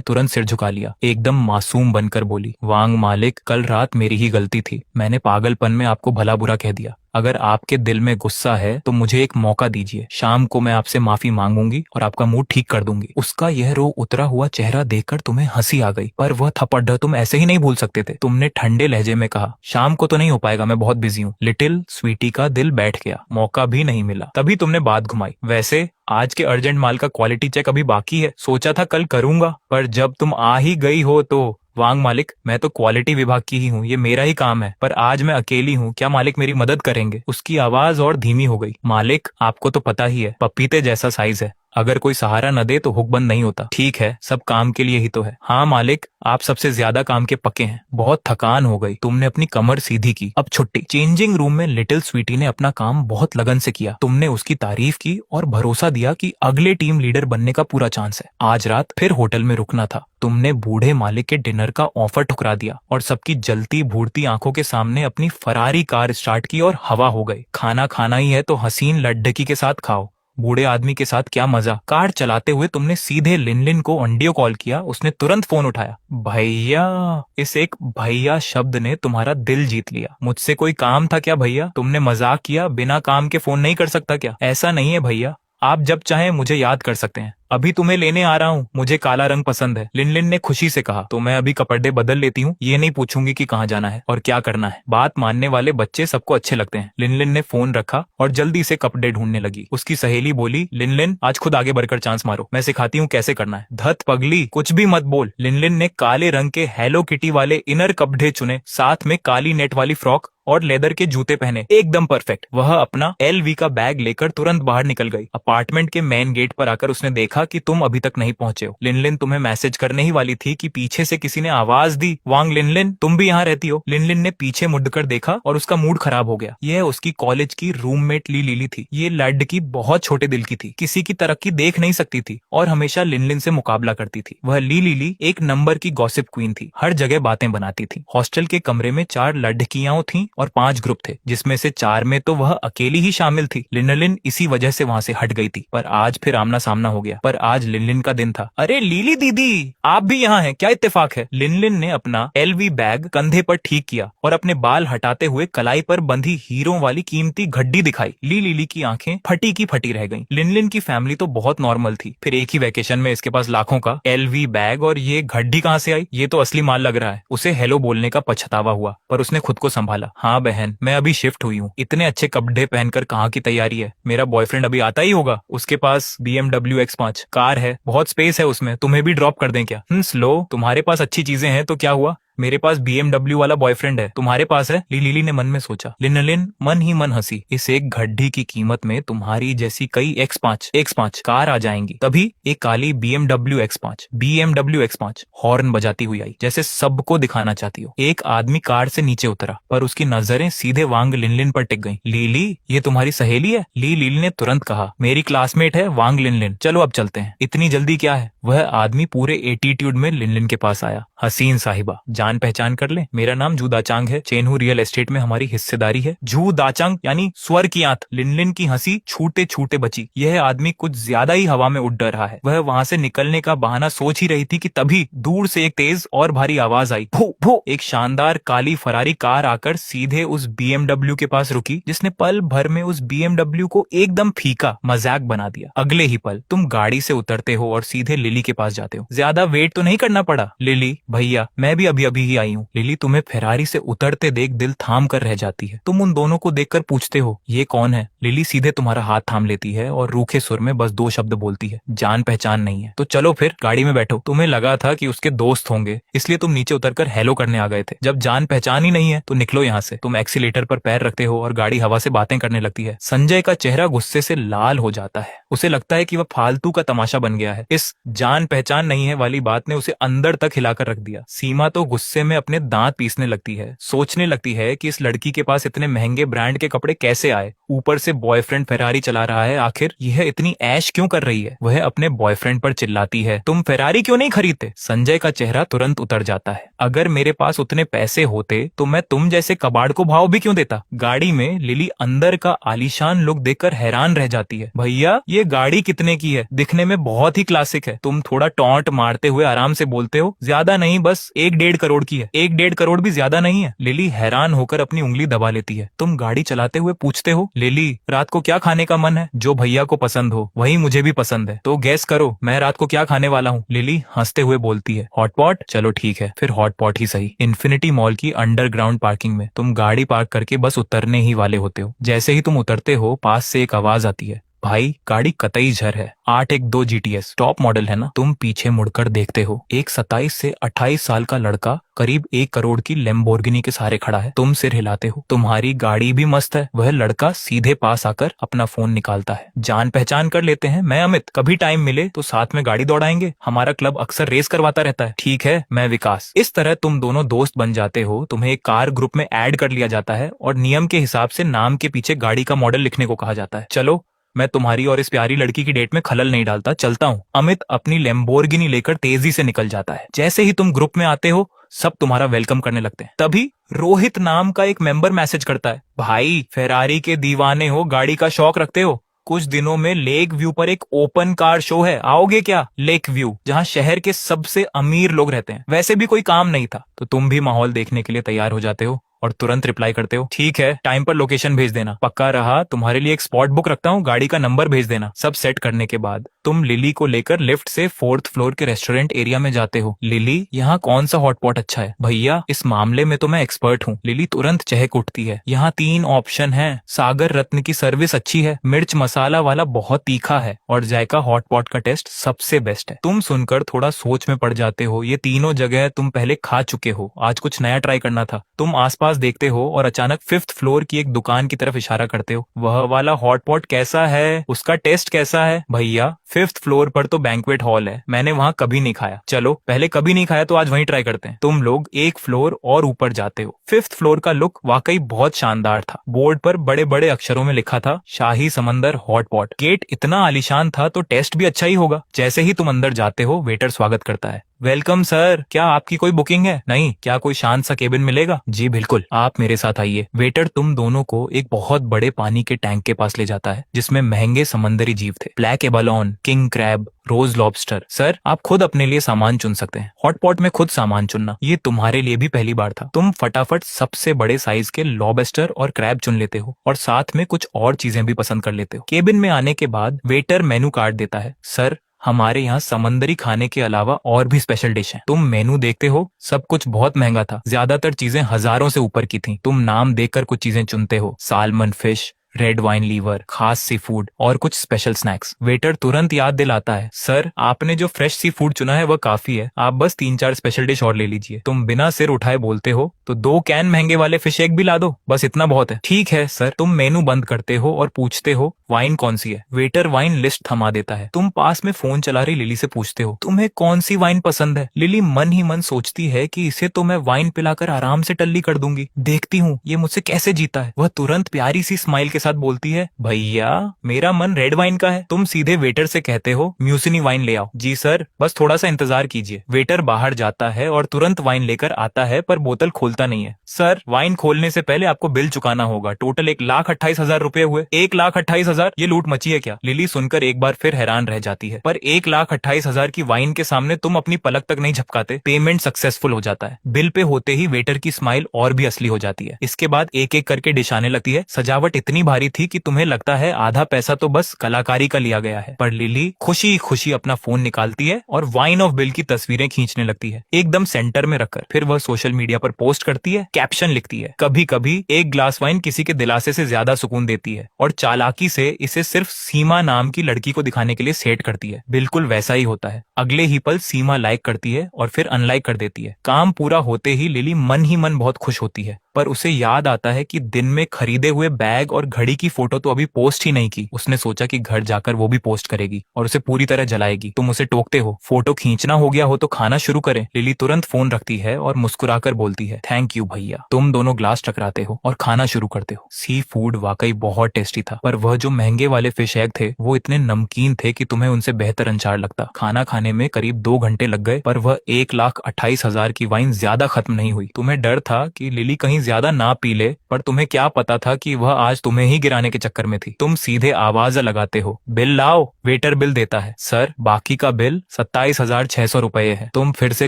तुरंत सिर झुका लिया, एकदम मासूम बनकर बोली, वांग मालिक, कल रात मेरी ही गलती थी। मैंने पागलपन में आपको भला बुरा कह दिया। अगर आपके दिल में गुस्सा है तो मुझे एक मौका दीजिए। शाम को मैं आपसे माफी मांगूंगी और आपका मूड ठीक कर दूंगी। उसका यह रो उतरा हुआ चेहरा देखकर तुम्हें हंसी आ गई, पर वह थप्पड़ तुम ऐसे ही नहीं भूल सकते थे। तुमने ठंडे लहजे में कहा, शाम को तो नहीं हो पाएगा, मैं बहुत बिजी हूँ। लिटिल स्वीटी का दिल बैठ गया, मौका भी नहीं मिला। तभी तुमने बात घुमाई, वैसे आज के अर्जेंट माल का क्वालिटी चेक अभी बाकी है। सोचा था कल करूंगा, पर जब तुम आ ही गई हो तो। वांग मालिक, मैं तो क्वालिटी विभाग की ही हूँ, ये मेरा ही काम है, पर आज मैं अकेली हूँ। क्या मालिक मेरी मदद करेंगे? उसकी आवाज और धीमी हो गई। मालिक, आपको तो पता ही है, पपीते जैसा साइज है, अगर कोई सहारा न दे तो हुक बंद नहीं होता। ठीक है, सब काम के लिए ही तो है। हाँ मालिक, आप सबसे ज्यादा काम के पक्के हैं। बहुत थकान हो गई। तुमने अपनी कमर सीधी की, अब छुट्टी। चेंजिंग रूम में लिटिल स्वीटी ने अपना काम बहुत लगन से किया। तुमने उसकी तारीफ की और भरोसा दिया कि अगले टीम लीडर बनने का पूरा चांस है। आज रात फिर होटल में रुकना था। तुमने बूढ़े मालिक के डिनर का ऑफर ठुकरा दिया और सबकी जलती भूरती आंखों के सामने अपनी फरारी कार स्टार्ट की और हवा हो गई। खाना खाना ही है तो हसीन लड्ढकी के साथ खाओ, बूढ़े आदमी के साथ क्या मजा। कार चलाते हुए तुमने सीधे लिनलिन को ऑडियो कॉल किया। उसने तुरंत फोन उठाया। भैया, इस एक भैया शब्द ने तुम्हारा दिल जीत लिया। मुझसे कोई काम था क्या भैया? तुमने मजाक किया, बिना काम के फोन नहीं कर सकता क्या? ऐसा नहीं है भैया, आप जब चाहें मुझे याद कर सकते हैं। अभी तुम्हें लेने आ रहा हूँ, मुझे काला रंग पसंद है। लिनलिन ने खुशी से कहा। तो मैं अभी कपड़े बदल लेती हूँ, ये नहीं पूछूंगी कि कहाँ जाना है और क्या करना है। बात मानने वाले बच्चे सबको अच्छे लगते हैं। लिनलिन ने फोन रखा और जल्दी से कपड़े ढूंढने लगी। उसकी सहेली बोली, लिनलिन आज खुद आगे बढ़कर चांस मारो, मैं सिखाती हूँ कैसे करना है। धत पगली, कुछ भी मत बोल। लिनलिन ने काले रंग के हेलो किटी वाले इनर कपड़े चुने, साथ में काली नेट वाली फ्रॉक और लेदर के जूते पहने, एकदम परफेक्ट। वह अपना LV का बैग लेकर तुरंत बाहर निकल गई। अपार्टमेंट के मेन गेट पर आकर उसने देखा कि तुम अभी तक नहीं पहुंचे हो। लिनलिन तुम्हें मैसेज करने ही वाली थी कि पीछे से किसी ने आवाज दी, वांग लिनलिन, तुम भी यहाँ रहती हो? लिनलिन ने पीछे मुड़कर देखा और उसका मूड खराब हो गया। यह उसकी कॉलेज की रूममेट ली लिली थी। ये लड़की बहुत छोटे दिल की थी, किसी की तरक्की देख नहीं सकती थी और हमेशा लिनलिन से मुकाबला करती थी। वह ली लिली एक नंबर की गॉसिप क्वीन थी, हर जगह बातें बनाती थी। हॉस्टल के कमरे में 4 लड़कियां थी और 5 ग्रुप थे, जिसमें से 4 में तो वह अकेली ही शामिल थी। लिनलिन इसी वजह से वहां से हट गई थी, पर आज फिर आमना सामना हो गया। पर आज लिनलिन का दिन था। अरे लीली दीदी, आप भी यहाँ हैं, क्या इत्तेफाक है? लिनलिन ने अपना LV बैग कंधे पर ठीक किया और अपने बाल हटाते हुए कलाई पर बंधी हीरों वाली कीमती घड्डी दिखाई। लिली की आंखें फटी की फटी रह गईं। लिनलिन की फैमिली तो बहुत नॉर्मल थी, फिर एक ही वेकेशन में इसके पास लाखों का LV बैग और ये घड्डी कहाँ से आई? ये तो असली माल लग रहा है। उसे हेलो बोलने का पछतावा हुआ, पर उसने खुद को संभाला। हाँ बहन, मैं अभी शिफ्ट हुई हूँ। इतने अच्छे कपड़े पहनकर कहाँ की तैयारी है? मेरा बॉयफ्रेंड अभी आता ही होगा। उसके पास BMW X5 कार है, बहुत स्पेस है उसमें। तुम्हें भी ड्रॉप कर दें क्या? स्लो, तुम्हारे पास अच्छी चीजें हैं तो क्या हुआ? मेरे पास BMW वाला बॉयफ्रेंड है, तुम्हारे पास है? लिली ने मन में सोचा। लिनलिन मन ही मन हंसी। इस एक घड्डी की कीमत में तुम्हारी जैसी कई X5 कार आ जाएंगी। तभी एक काली BMW X5 हॉर्न बजाती हुई आई, जैसे सबको दिखाना चाहती हो। एक आदमी कार से नीचे उतरा, पर उसकी नजरें सीधे वांग लिनलिन पर टिक गईं। लीली, ये तुम्हारी सहेली है? लिली ने तुरंत कहा, मेरी क्लासमेट है वांग लिनलिन। चलो अब चलते हैं, इतनी जल्दी क्या है? वह आदमी पूरे एटीट्यूड में लिनलिन के पास आया। हसीन साहिबा, जान पहचान कर ले, मेरा नाम जू दाचांग है। चेनहू रियल एस्टेट में हमारी हिस्सेदारी है। जू दाचांग यानी स्वर की आंत। लिनलिन की हंसी छूटे छूटे बची। यह आदमी कुछ ज्यादा ही हवा में उड़ डर रहा है। वह वहां से निकलने का बहाना सोच ही रही थी कि तभी दूर से एक तेज और भारी आवाज आई। भो भो। एक शानदार काली फरारी कार आकर सीधे उस BMW के पास रुकी, जिसने पल भर में उस BMW को एकदम फीका मजाक बना दिया। अगले ही पल तुम गाड़ी से उतरते हो और सीधे लिली के पास जाते हो। ज्यादा वेट तो नहीं करना पड़ा लिली। भैया, मैं भी अभी अभी ही आई हूँ। लिली तुम्हें फेरारी से उतरते देख दिल थाम कर रह जाती है। तुम उन दोनों को देखकर पूछते हो ये कौन है। लिली सीधे तुम्हारा हाथ थाम लेती है और रूखे सुर में बस 2 शब्द बोलती है, जान पहचान नहीं है तो चलो फिर गाड़ी में बैठो। तुम्हें लगा था कि उसके दोस्त होंगे इसलिए तुम नीचे उतरकर हेलो करने आ गए थे। जब जान पहचान ही नहीं है तो निकलो यहाँ से। तुम एक्सीलेटर पर पैर रखते हो और गाड़ी हवा से बातें करने लगती है। संजय का चेहरा गुस्से से लाल हो जाता है। उसे लगता है कि वह फालतू का तमाशा बन गया है। इस जान पहचान नहीं है वाली बात ने उसे अंदर तक हिलाकर रख दिया। सीमा तो गुस्से में अपने दांत पीसने लगती है। सोचने लगती है कि इस लड़की के पास इतने महंगे ब्रांड के कपड़े कैसे आए, ऊपर से बॉयफ्रेंड फेरारी चला रहा है। आखिर यह इतनी ऐश क्यों कर रही है। वह अपने बॉयफ्रेंड पर चिल्लाती है, तुम फेरारी क्यों नहीं खरीदते। संजय का चेहरा तुरंत उतर जाता है। अगर मेरे पास उतने पैसे होते तो मैं तुम जैसे कबाड़ को भाव भी क्यों देता। गाड़ी में लिली अंदर का आलीशान लुक देखकर हैरान रह जाती है। भैया ये गाड़ी कितने की है, दिखने में बहुत ही क्लासिक है। तुम थोड़ा टॉन्ट मारते हुए आराम से बोलते हो, ज्यादा नहीं बस 1-1.5 करोड़ की है। 1-1.5 करोड़ भी ज्यादा नहीं है। लिली हैरान होकर अपनी उंगली दबा लेती है। तुम गाड़ी चलाते हुए पूछते हो, लिली रात को क्या खाने का मन है। जो भैया को पसंद हो वही मुझे भी पसंद है, तो गैस करो मैं रात को क्या खाने वाला हूँ। लिली हंसते हुए बोलती है, हॉटपॉट। चलो ठीक है फिर हॉटपॉट ही सही। इन्फिनिटी मॉल की अंडरग्राउंड पार्किंग में तुम गाड़ी पार्क करके बस उतरने ही वाले होते हो। जैसे ही तुम उतरते हो पास से एक आवाज आती है, भाई गाड़ी कतई झर है, 812 GTS टॉप मॉडल है ना। तुम पीछे मुड़कर देखते हो एक 27 से 28 साल का लड़का करीब 1 करोड़ की लैम्बोर्गिनी के सहारे खड़ा है। तुम सिर हिलाते हो, तुम्हारी गाड़ी भी मस्त है। वह लड़का सीधे पास आकर अपना फोन निकालता है, जान पहचान कर लेते हैं, मैं अमित, कभी टाइम मिले तो साथ में गाड़ी दौड़ाएंगे, हमारा क्लब अक्सर रेस करवाता रहता है। ठीक है मैं विकास। इस तरह तुम दोनों दोस्त बन जाते हो। तुम्हें एक कार ग्रुप में ऐड कर लिया जाता है और नियम के हिसाब से नाम के पीछे गाड़ी का मॉडल लिखने को कहा जाता है। चलो मैं तुम्हारी और इस प्यारी लड़की की डेट में खलल नहीं डालता, चलता हूँ। अमित अपनी लैम्बोर्गिनी लेकर तेजी से निकल जाता है। जैसे ही तुम ग्रुप में आते हो सब तुम्हारा वेलकम करने लगते हैं। तभी रोहित नाम का एक मेंबर मैसेज करता है, भाई फेरारी के दीवाने हो, गाड़ी का शौक रखते हो, कुछ दिनों में लेक व्यू पर एक ओपन कार शो है, आओगे क्या। लेक व्यू जहाँ शहर के सबसे अमीर लोग रहते हैं। वैसे भी कोई काम नहीं था तो तुम भी माहौल देखने के लिए तैयार हो जाते हो और तुरंत रिप्लाई करते हो, ठीक है टाइम पर लोकेशन भेज देना, पक्का रहा, तुम्हारे लिए एक स्पॉट बुक रखता हूँ, गाड़ी का नंबर भेज देना। सब सेट करने के बाद तुम लिली को लेकर लिफ्ट से 4th फ्लोर के रेस्टोरेंट एरिया में जाते हो। लिली यहाँ कौन सा हॉटपॉट अच्छा है। भैया इस मामले में तो मैं एक्सपर्ट हूँ। लिली तुरंत चहक उठती है, यहाँ 3 ऑप्शन है। सागर रत्न की सर्विस अच्छी है, मिर्च मसाला वाला बहुत तीखा है और जायका हॉटपॉट का टेस्ट सबसे बेस्ट है। तुम सुनकर थोड़ा सोच में पड़ जाते हो, ये तीनों जगह तुम पहले खा चुके हो, आज कुछ नया ट्राई करना था। तुम आसपास देखते हो और अचानक 5th फ्लोर की एक दुकान की तरफ इशारा करते हो, वह वाला हॉटपॉट कैसा है, उसका टेस्ट कैसा है। भैया 5th फ्लोर पर तो बैंक्वेट हॉल है, मैंने वहाँ कभी नहीं खाया। चलो पहले कभी नहीं खाया तो आज वहीं ट्राई करते हैं। तुम लोग एक फ्लोर और ऊपर जाते हो। 5th फ्लोर का लुक वाकई बहुत शानदार था। बोर्ड पर बड़े बड़े अक्षरों में लिखा था, शाही समंदर हॉटपॉट। गेट इतना आलीशान था तो टेस्ट भी अच्छा ही होगा। जैसे ही तुम अंदर जाते हो वेटर स्वागत करता है, वेलकम सर, क्या आपकी कोई बुकिंग है। नहीं, क्या कोई शांत सा केबिन मिलेगा। जी बिल्कुल, आप मेरे साथ आइए। वेटर तुम दोनों को एक बहुत बड़े पानी के टैंक के पास ले जाता है जिसमें महंगे समंदरी जीव थे, ब्लैक एबालोन, किंग क्रैब, रोज लॉबस्टर। सर आप खुद अपने लिए सामान चुन सकते हैं। हॉटपॉट में खुद सामान चुनना ये तुम्हारे लिए भी पहली बार था। तुम फटाफट सबसे बड़े साइज के लॉबस्टर और क्रैब चुन लेते हो और साथ में कुछ और चीजें भी पसंद कर लेते हो। केबिन में आने के बाद वेटर मेनू कार्ड देता है, सर हमारे यहाँ समंदरी खाने के अलावा और भी स्पेशल डिश है। तुम मेनू देखते हो, सब कुछ बहुत महंगा था, ज्यादातर चीजें हजारों से ऊपर की थी। तुम नाम देखकर कुछ चीजें चुनते हो, salmon fish, red wine liver, खास सी फूड और कुछ स्पेशल स्नैक्स। वेटर तुरंत याद दिलाता है, सर आपने जो फ्रेश सी फूड चुना है वह काफी है, आप बस 3-4 स्पेशल डिश और ले लीजिए। तुम बिना सिर उठाए बोलते हो, तो 2 कैन महंगे वाले फिश एग भी ला दो, बस इतना बहुत है। ठीक है सर। तुम मेनू बंद करते हो और पूछते हो, वाइन कौन सी है। वेटर वाइन लिस्ट थमा देता है। तुम पास में फोन चला रही लिली से पूछते हो, तुम्हें कौन सी वाइन पसंद है। लिली मन ही मन सोचती है कि इसे तो मैं वाइन पिलाकर आराम से टल्ली कर दूंगी, देखती हूँ ये मुझसे कैसे जीता है। वह तुरंत प्यारी सी स्माइल के साथ बोलती है, भैया मेरा मन रेड वाइन का है। तुम सीधे वेटर से कहते हो, म्यूसिनी वाइन ले आओ। जी सर, बस थोड़ा सा इंतजार कीजिए। वेटर बाहर जाता है और तुरंत वाइन लेकर आता है पर बोतल खोलता नहीं है। सर वाइन खोलने से पहले आपको बिल चुकाना होगा, टोटल 1,28,000 रुपए हुए। 1,28,000, ये लूट मची है क्या। लिली सुनकर एक बार फिर हैरान रह जाती है, पर 1,28,000 की वाइन के सामने तुम अपनी पलक तक नहीं झपकाते। पेमेंट सक्सेसफुल हो जाता है। बिल पे होते ही वेटर की स्माइल और भी असली हो जाती है। इसके बाद एक एक करके डिश आने लगती है। सजावट इतनी भारी थी कि तुम्हें लगता है आधा पैसा तो बस कलाकारी का लिया गया है। पर लिली खुशी खुशी अपना फोन निकालती है और वाइन ऑफ बिल की तस्वीरें खींचने लगती है, एकदम सेंटर में रखकर। फिर वह सोशल मीडिया पर पोस्ट करती है, कैप्शन लिखती है, कभी कभी एक ग्लास वाइन किसी के दिलासे से ज्यादा सुकून देती है, और चालाकी से इसे सिर्फ सीमा नाम की लड़की को दिखाने के लिए सेट करती है। बिल्कुल वैसा ही होता है। अगले ही पल सीमा लाइक करती है और फिर अनलाइक कर देती है। काम पूरा होते ही लिली मन ही मन बहुत खुश होती है, पर उसे याद आता है कि दिन में खरीदे हुए बैग और घड़ी की फोटो तो अभी पोस्ट ही नहीं की। उसने सोचा कि घर जाकर वो भी पोस्ट करेगी और उसे पूरी तरह जलाएगी। तुम उसे टोकते हो, फोटो खींचना हो गया हो तो खाना शुरू करें। लिली तुरंत फोन रखती है और मुस्कुराकर बोलती है, थैंक यू भैया। तुम दोनों ग्लास टकराते हो और खाना शुरू करते हो। सी फूड वाकई बहुत टेस्टी था, पर वह जो महंगे वाले फिश एग थे वो इतने नमकीन थे कि तुम्हें उनसे बेहतर अचार लगता। खाना खाने में करीब 2 घंटे लग गए, पर वह 1,28,000 की वाइन ज्यादा खत्म नहीं हुई। तुम्हें डर था कि लिली कहीं ज्यादा ना पी ले, पर तुम्हें क्या पता था कि वह आज तुम्हें ही गिराने के चक्कर में थी। तुम सीधे आवाज लगाते हो, बिल लाओ। वेटर बिल देता है, सर बाकी का बिल 27,600 रुपए है। तुम फिर से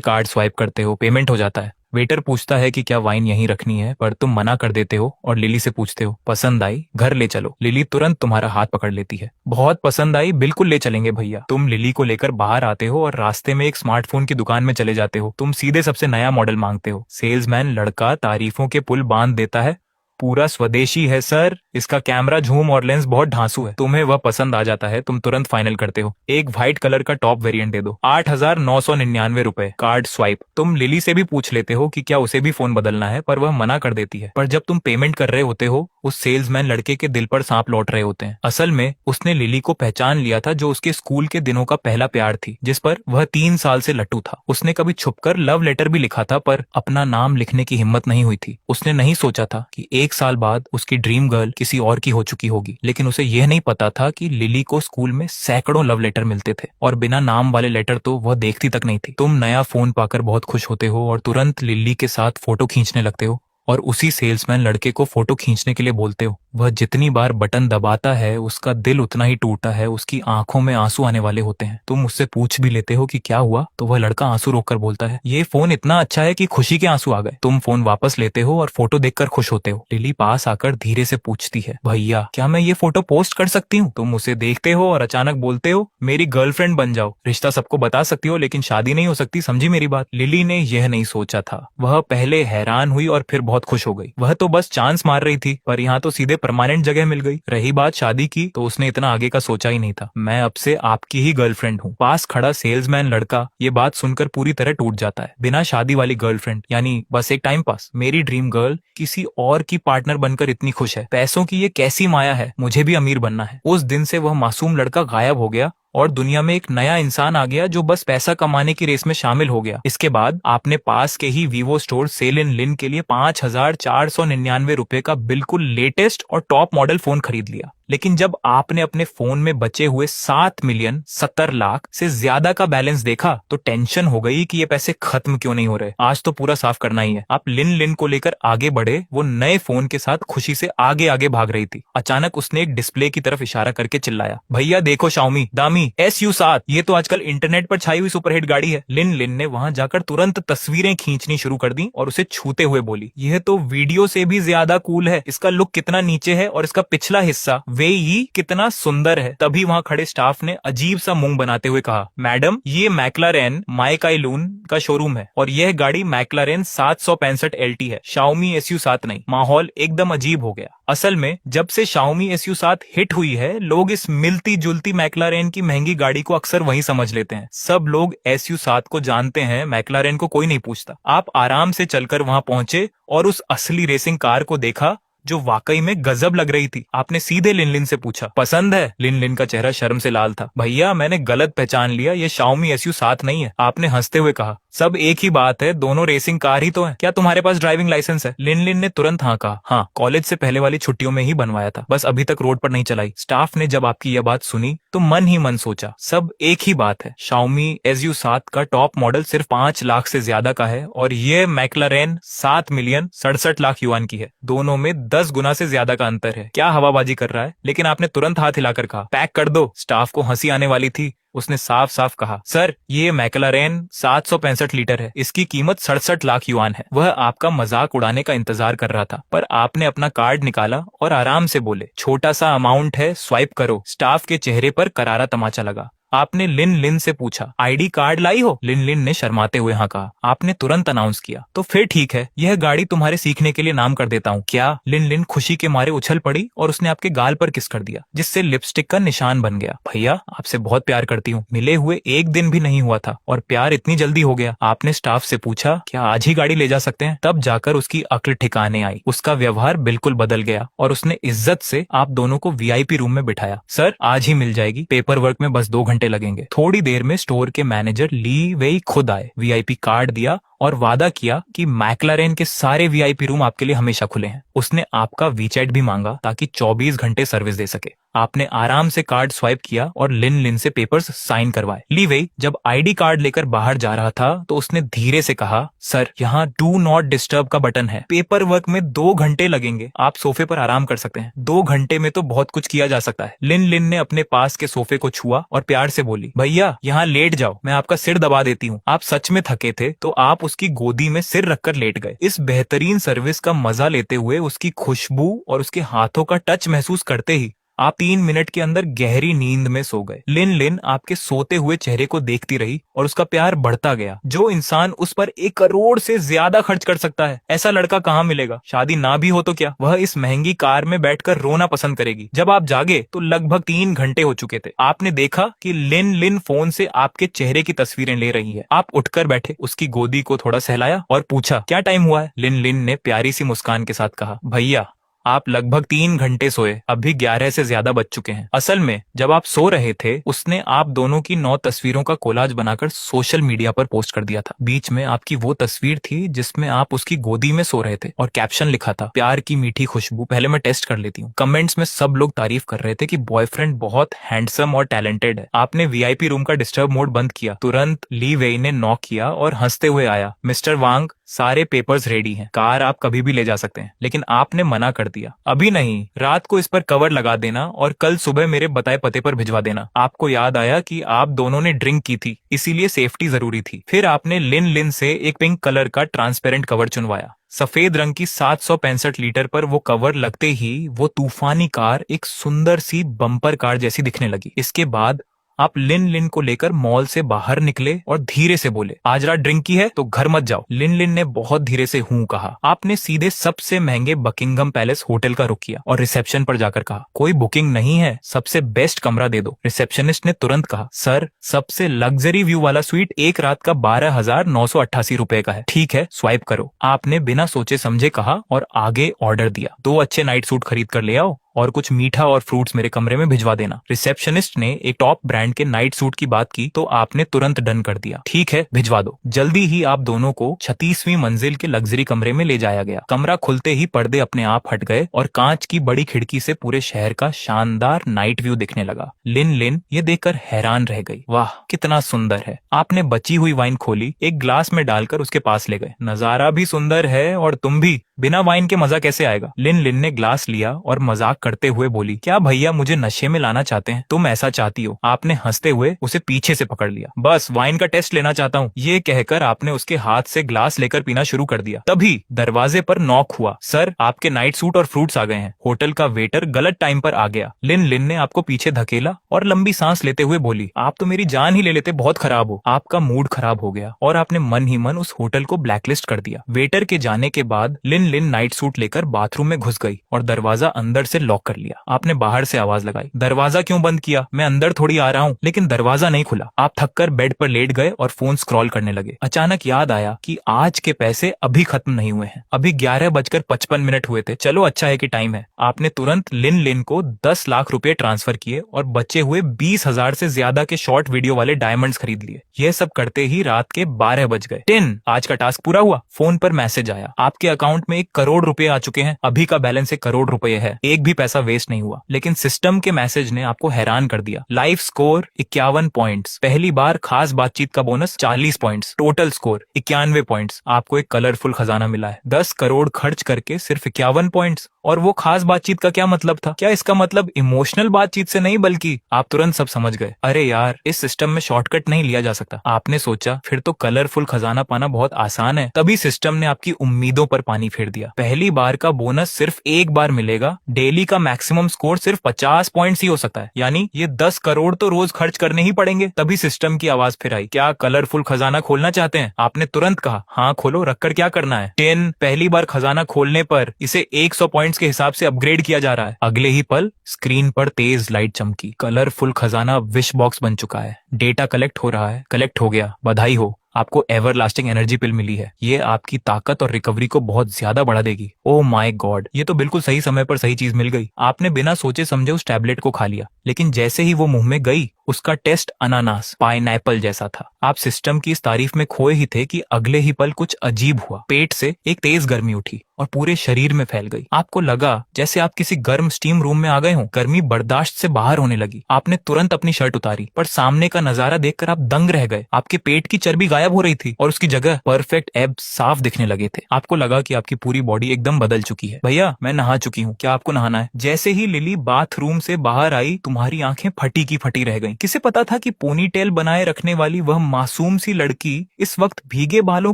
कार्ड स्वाइप करते हो, पेमेंट हो जाता है। वेटर पूछता है कि क्या वाइन यहीं रखनी है, पर तुम मना कर देते हो और लिली से पूछते हो, पसंद आई, घर ले चलो। लिली तुरंत तुम्हारा हाथ पकड़ लेती है, बहुत पसंद आई, बिल्कुल ले चलेंगे भैया। तुम लिली को लेकर बाहर आते हो और रास्ते में एक स्मार्टफोन की दुकान में चले जाते हो। तुम सीधे सबसे नया मॉडल मांगते हो। सेल्समैन लड़का तारीफों के पुल बांध देता है, पूरा स्वदेशी है सर, इसका कैमरा, झूम और लेंस बहुत ढांसू है। तुम्हें वह पसंद आ जाता है। तुम तुरंत फाइनल करते हो, एक व्हाइट कलर का टॉप वेरिएंट दे दो, 8,999 रुपए। Card swipe. तुम लिली से भी पूछ लेते हो कि क्या उसे भी फोन बदलना है, पर वह मना कर देती है। पर जब तुम पेमेंट कर रहे होते हो, उस सेल्समैन लड़के के दिल पर सांप लौट रहे होते हैं। असल में उसने लिली को पहचान लिया था, जो उसके स्कूल के दिनों का पहला प्यार थी, जिस पर वह 3 साल से लट्टू था। उसने कभी छुपकर लव लेटर भी लिखा था, पर अपना नाम लिखने की हिम्मत नहीं हुई थी। उसने नहीं सोचा था कि 1 साल बाद उसकी ड्रीम गर्ल किसी और की हो चुकी होगी। लेकिन उसे यह नहीं पता था कि लिली को स्कूल में सैकड़ों लव लेटर मिलते थे, और बिना नाम वाले लेटर तो वह देखती तक नहीं थी। तुम नया फोन पाकर बहुत खुश होते हो और तुरंत लिली के साथ फोटो खींचने लगते हो और उसी सेल्समैन लड़के को फोटो खींचने के लिए बोलते हो। वह जितनी बार बटन दबाता है उसका दिल उतना ही टूटता है, उसकी आंखों में आंसू आने वाले होते हैं। तुम उससे पूछ भी लेते हो कि क्या हुआ, तो वह लड़का आंसू रोककर बोलता है, ये फोन इतना अच्छा है कि खुशी के आंसू आ गए। तुम फोन वापस लेते हो और फोटो देखकर खुश होते हो। लिली पास आकर धीरे से पूछती है, भैया क्या मैं ये फोटो पोस्ट कर सकती हूँ? तुम उसे देखते हो और अचानक बोलते हो, मेरी गर्लफ्रेंड बन जाओ। रिश्ता सबको बता सकती हो लेकिन शादी नहीं हो सकती, समझी मेरी बात? लिली ने यह नहीं सोचा था। वह पहले हैरान हुई और फिर बहुत खुश हो गई। वह तो बस चांस मार रही थी, पर यहाँ तो सीधे परमानेंट जगह मिल गई। रही बात शादी की, तो उसने इतना आगे का सोचा ही नहीं था। मैं अब से आपकी ही गर्लफ्रेंड हूँ। पास खड़ा सेल्समैन लड़का ये बात सुनकर पूरी तरह टूट जाता है। बिना शादी वाली गर्लफ्रेंड, यानी बस एक टाइम पास। मेरी ड्रीम गर्ल किसी और की पार्टनर बनकर इतनी खुश है। पैसों की ये कैसी माया है, मुझे भी अमीर बनना है। उस दिन से वह मासूम लड़का गायब हो गया और दुनिया में एक नया इंसान आ गया जो बस पैसा कमाने की रेस में शामिल हो गया। इसके बाद आपने पास के ही वीवो स्टोर सेल इन लिन के लिए 5,499 रुपए का बिल्कुल लेटेस्ट और टॉप मॉडल फोन खरीद लिया। लेकिन जब आपने अपने फोन में बचे हुए 7,70,00,000 से ज्यादा का बैलेंस देखा, तो टेंशन हो गई कि ये पैसे खत्म क्यों नहीं हो रहे। आज तो पूरा साफ करना ही है। आप लिन को लेकर आगे बढ़े। वो नए फोन के साथ खुशी से आगे आगे भाग रही थी। अचानक उसने एक डिस्प्ले की तरफ इशारा करके चिल्लाया, भैया देखो शाओमी दामी SU7, ये तो आजकल इंटरनेट पर छाई हुई सुपरहिट गाड़ी है। लिन ने वहां जाकर तुरंत तस्वीरें खींचनी शुरू कर दी और उसे छूते हुए बोली, यह तो वीडियो से भी ज्यादा कूल है। इसका लुक कितना नीचे है और इसका पिछला हिस्सा वे ही कितना सुंदर है। तभी वहां खड़े स्टाफ ने अजीब सा मुंह बनाते हुए कहा, मैडम ये मैक्लारेन माइकाइलून का शोरूम है और यह गाड़ी मैक्लारेन 765 LT है, शाओमी SU7 नहीं। माहौल एकदम अजीब हो गया। असल में जब से शाओमी SU7 हिट हुई है, लोग इस मिलती जुलती मैक्लारेन की महंगी गाड़ी को अक्सर वही समझ लेते हैं। सब लोग SU7 को जानते हैं, मैक्लारेन को कोई नहीं पूछता। आप आराम से चलकर वहां पहुंचे और उस असली रेसिंग कार को देखा जो वाकई में गजब लग रही थी। आपने सीधे लिन से पूछा, पसंद है? लिन का चेहरा शर्म से लाल था। भैया मैंने गलत पहचान लिया, ये शाओमी SU7 नहीं है। आपने हंसते हुए कहा, सब एक ही बात है, दोनों रेसिंग कार ही तो है। क्या तुम्हारे पास ड्राइविंग लाइसेंस है? लिन ने तुरंत हाँ कहा। हाँ, कॉलेज से पहले वाली छुट्टियों में ही बनवाया था, बस अभी तक रोड पर नहीं चलाई। स्टाफ ने जब आपकी यह बात सुनी तो मन ही मन सोचा, सब एक ही बात है। शाओमी SU7 का टॉप मॉडल सिर्फ 5 लाख से ज्यादा का है और ये मैक्लारेन 7,67,00,000 युआन की है। दोनों में 10 गुना से ज्यादा का अंतर है। क्या हवाबाजी कर रहा है? लेकिन आपने तुरंत हाथ हिलाकर कहा, पैक कर दो। स्टाफ को हंसी आने वाली थी, उसने साफ साफ कहा, सर ये मैक्लारेन 765 लीटर है, इसकी कीमत 67 लाख युआन है। वह आपका मजाक उड़ाने का इंतजार कर रहा था, पर आपने अपना कार्ड निकाला और आराम से बोले, छोटा सा अमाउंट है, स्वाइप करो। स्टाफ के चेहरे पर करारा तमाचा लगा। आपने लिन लिन से पूछा, आईडी कार्ड लाई हो? लिन लिन ने शर्माते हुए हाँ कहा। आपने तुरंत अनाउंस किया, तो फिर ठीक है, यह गाड़ी तुम्हारे सीखने के लिए नाम कर देता हूँ। क्या? लिन लिन खुशी के मारे उछल पड़ी और उसने आपके गाल पर किस कर दिया, जिससे लिपस्टिक का निशान बन गया। भैया आपसे बहुत प्यार करती हूँ। मिले हुए एक दिन भी नहीं हुआ था और प्यार इतनी जल्दी हो गया। आपने स्टाफ से पूछा, क्या आज ही गाड़ी ले जा सकते हैं? तब जाकर उसकी अक्ल ठिकाने आई। उसका व्यवहार बिल्कुल बदल गया और उसने इज्जत से आप दोनों को वीआईपी रूम में बिठाया। सर आज ही मिल जाएगी, पेपर वर्क में बस 2 घंटे लगेंगे। थोड़ी देर में स्टोर के मैनेजर ली वेई खुद आए, वीआईपी कार्ड दिया और वादा किया कि मैक्लारेन के सारे वीआईपी रूम आपके लिए हमेशा खुले हैं। उसने आपका वीचैट भी मांगा ताकि 24 घंटे सर्विस दे सके। आपने आराम से कार्ड स्वाइप किया और लिन लिन से पेपर्स साइन करवाए। ली वेई जब आईडी कार्ड लेकर बाहर जा रहा था तो उसने धीरे से कहा, सर यहाँ डू नॉट डिस्टर्ब का बटन है, पेपर वर्क में 2 घंटे लगेंगे, आप सोफे पर आराम कर सकते हैं। 2 घंटे में तो बहुत कुछ किया जा सकता है। लिन लिन ने अपने पास के सोफे को छुआ और प्यार से बोली, भैया यहाँ लेट जाओ, मैं आपका सिर दबा देती हूँ। आप सच में थके थे तो आप उसकी गोदी में सिर रखकर लेट गए। इस बेहतरीन सर्विस का मजा लेते हुए उसकी खुशबू और उसके हाथों का टच महसूस करते ही आप 3 मिनट के अंदर गहरी नींद में सो गए। लिन लिन आपके सोते हुए चेहरे को देखती रही और उसका प्यार बढ़ता गया। जो इंसान उस पर 1 करोड़ से ज्यादा खर्च कर सकता है, ऐसा लड़का कहाँ मिलेगा? शादी ना भी हो तो क्या, वह इस महंगी कार में बैठकर रोना पसंद करेगी। जब आप जागे तो लगभग 3 घंटे हो चुके थे। आपने देखा कि लिन लिन फोन से आपके चेहरे की तस्वीरें ले रही है। आप उठकर बैठे, उसकी गोदी को थोड़ा सहलाया और पूछा, क्या टाइम हुआ है? लिन लिन ने प्यारी सी मुस्कान के साथ कहा, भैया आप लगभग 3 घंटे सोए, अभी 11 से ज्यादा बज चुके हैं। असल में जब आप सो रहे थे उसने आप दोनों की 9 तस्वीरों का कोलाज बनाकर सोशल मीडिया पर पोस्ट कर दिया था। बीच में आपकी वो तस्वीर थी जिसमें आप उसकी गोदी में सो रहे थे और कैप्शन लिखा था, प्यार की मीठी खुशबू। पहले मैं टेस्ट कर लेती हूँ। कमेंट्स में सब लोग तारीफ कर रहे थे कि बॉयफ्रेंड बहुत हैंडसम और टैलेंटेड है। आपने वीआईपी रूम का डिस्टर्ब मोड बंद किया। तुरंत ली वेई ने नॉक किया और हंसते हुए आया, मिस्टर वांग सारे पेपर्स रेडी हैं, कार आप कभी भी ले जा सकते हैं। लेकिन आपने मना कर दिया, अभी नहीं, रात को इस पर कवर लगा देना और कल सुबह मेरे बताए पते पर भिजवा देना। आपको याद आया कि आप दोनों ने ड्रिंक की थी, इसीलिए सेफ्टी जरूरी थी। फिर आपने लिन लिन से एक पिंक कलर का ट्रांसपेरेंट कवर चुनवाया। सफेद रंग की 765 लीटर पर वो कवर लगते ही वो तूफानी कार एक सुंदर सी बम्पर कार जैसी दिखने लगी। इसके बाद आप लिन लिन को लेकर मॉल से बाहर निकले और धीरे से बोले, आज रात ड्रिंक की है तो घर मत जाओ। लिन लिन ने बहुत धीरे से हूं कहा। आपने सीधे सबसे महंगे बकिंगम पैलेस होटल का रुख किया और रिसेप्शन पर जाकर कहा, कोई बुकिंग नहीं है, सबसे बेस्ट कमरा दे दो। रिसेप्शनिस्ट ने तुरंत कहा, सर सबसे लग्जरी व्यू वाला स्वीट एक रात का 12,988 रुपए का है। ठीक है, स्वाइप करो। आपने बिना सोचे समझे कहा और आगे ऑर्डर दिया, 2 अच्छे नाइट सूट खरीद कर ले आओ और कुछ मीठा और फ्रूट्स मेरे कमरे में भिजवा देना। रिसेप्शनिस्ट ने एक टॉप ब्रांड के नाइट सूट की बात की तो आपने तुरंत डन कर दिया, ठीक है भिजवा दो। जल्दी ही आप दोनों को 36वीं मंजिल के लग्जरी कमरे में ले जाया गया। कमरा खुलते ही पर्दे अपने आप हट गए और कांच की बड़ी खिड़की से पूरे शहर का शानदार नाइट व्यू दिखने लगा। लिन लिन ये देखकर हैरान रह गई, वाह कितना सुंदर है। आपने बची हुई वाइन खोली, एक ग्लास में डालकर उसके पास ले गए। नजारा भी सुंदर है और तुम भी, बिना वाइन के मजा कैसे आएगा? लिन लिन ने ग्लास लिया और मजाक करते हुए बोली, क्या भैया मुझे नशे में लाना चाहते हैं? तुम ऐसा चाहती हो? आपने हंसते हुए उसे पीछे से पकड़ लिया। बस वाइन का टेस्ट लेना चाहता हूँ, ये कहकर आपने उसके हाथ से ग्लास लेकर पीना शुरू कर दिया। तभी दरवाजे पर नॉक हुआ। सर आपके नाइट सूट और फ्रूट्स आ गए हैं। होटल का वेटर गलत टाइम पर आ गया। लिन लिन ने आपको पीछे धकेला और लंबी सांस लेते हुए बोली, आप तो मेरी जान ही ले लेते, बहुत खराब हो। आपका मूड खराब हो गया और आपने मन ही मन उस होटल को ब्लैकलिस्ट कर दिया। वेटर के जाने के बाद लिन लिन नाइट सूट लेकर बाथरूम में घुस गई और दरवाजा अंदर से लॉक कर लिया। आपने बाहर से आवाज लगाई, दरवाजा क्यों बंद किया? मैं अंदर थोड़ी आ रहा हूँ। लेकिन दरवाजा नहीं खुला। आप थककर बेड पर लेट गए और फोन स्क्रॉल करने लगे। अचानक याद आया कि आज के पैसे अभी खत्म नहीं हुए हैं, अभी 11:55 हुए थे। चलो अच्छा है कि टाइम है। आपने तुरंत लिन लिन को 10 लाख रुपए ट्रांसफर किए और बचे हुए 20,000 से ज्यादा के शॉर्ट वीडियो वाले डायमंड्स खरीद लिए। यह सब करते ही रात के 12 बज गए। 10 आज का टास्क पूरा हुआ। फोन पर मैसेज आया, आपके अकाउंट में 1 करोड़ रुपए आ चुके हैं। अभी का बैलेंस 1 करोड़ रुपए है। एक भी पैसा वेस्ट नहीं हुआ। लेकिन सिस्टम के मैसेज ने आपको हैरान कर दिया। लाइफ स्कोर 51 पॉइंट्स, पहली बार खास बातचीत का bonus 40 points, total score 91 points. आपको एक कलरफुल खजाना मिला है। 10 करोड़ खर्च करके सिर्फ 51 पॉइंट्स। और वो खास बातचीत का क्या मतलब था? क्या इसका मतलब इमोशनल बातचीत से नहीं, बल्कि आप तुरंत सब समझ गए, अरे यार इस सिस्टम में शॉर्टकट नहीं लिया जा सकता। आपने सोचा फिर तो कलरफुल खजाना पाना बहुत आसान है। तभी सिस्टम ने आपकी उम्मीदों पर पानी फेर दिया। पहली बार का बोनस सिर्फ एक बार मिलेगा, डेली का मैक्सिमम स्कोर सिर्फ 50 पॉइंट्स ही हो सकता है, यानी ये 10 करोड़ तो रोज खर्च करने ही पड़ेंगे। तभी सिस्टम की आवाज फिर आई, क्या कलरफुल खजाना खोलना चाहते हैं? आपने तुरंत कहा, हाँ खोलो, रखकर क्या करना है? 10। पहली बार खजाना खोलने पर इसे 100 पॉइंट्स के हिसाब से अपग्रेड किया जा रहा है। अगले ही पल स्क्रीन पर तेज लाइट चमकी, कलरफुल खजाना विश बॉक्स बन चुका है। डेटा कलेक्ट हो रहा है। कलेक्ट हो गया, बधाई हो, आपको एवर लास्टिंग एनर्जी पिल मिली है। ये आपकी ताकत और रिकवरी को बहुत ज्यादा बढ़ा देगी। ओह माय गॉड, ये तो बिल्कुल सही समय पर सही चीज मिल गई। आपने बिना सोचे समझे उस टैबलेट को खा लिया, लेकिन जैसे ही वो मुंह में गई उसका टेस्ट अनानास, पाइनएप्पल जैसा था। आप सिस्टम की इस तारीफ में खोए ही थे कि अगले ही पल कुछ अजीब हुआ। पेट से एक तेज गर्मी उठी और पूरे शरीर में फैल गई। आपको लगा जैसे आप किसी गर्म स्टीम रूम में आ गए हों। गर्मी बर्दाश्त से बाहर होने लगी। आपने तुरंत अपनी शर्ट उतारी, पर सामने का नजारा देखकर आप दंग रह गए। आपके पेट की चर्बी गायब हो रही थी और उसकी जगह परफेक्ट एब्स साफ दिखने लगे थे। आपको लगा कि आपकी पूरी बॉडी एकदम बदल चुकी है। भैया मैं नहा चुकी हूँ, क्या आपको नहाना है? जैसे ही लिली बाथरूम से बाहर आई, तुम्हारी आंखें फटी की फटी रह गईं। किसे पता था कि पोनीटेल बनाए रखने वाली वह मासूम सी लड़की इस वक्त भीगे बालों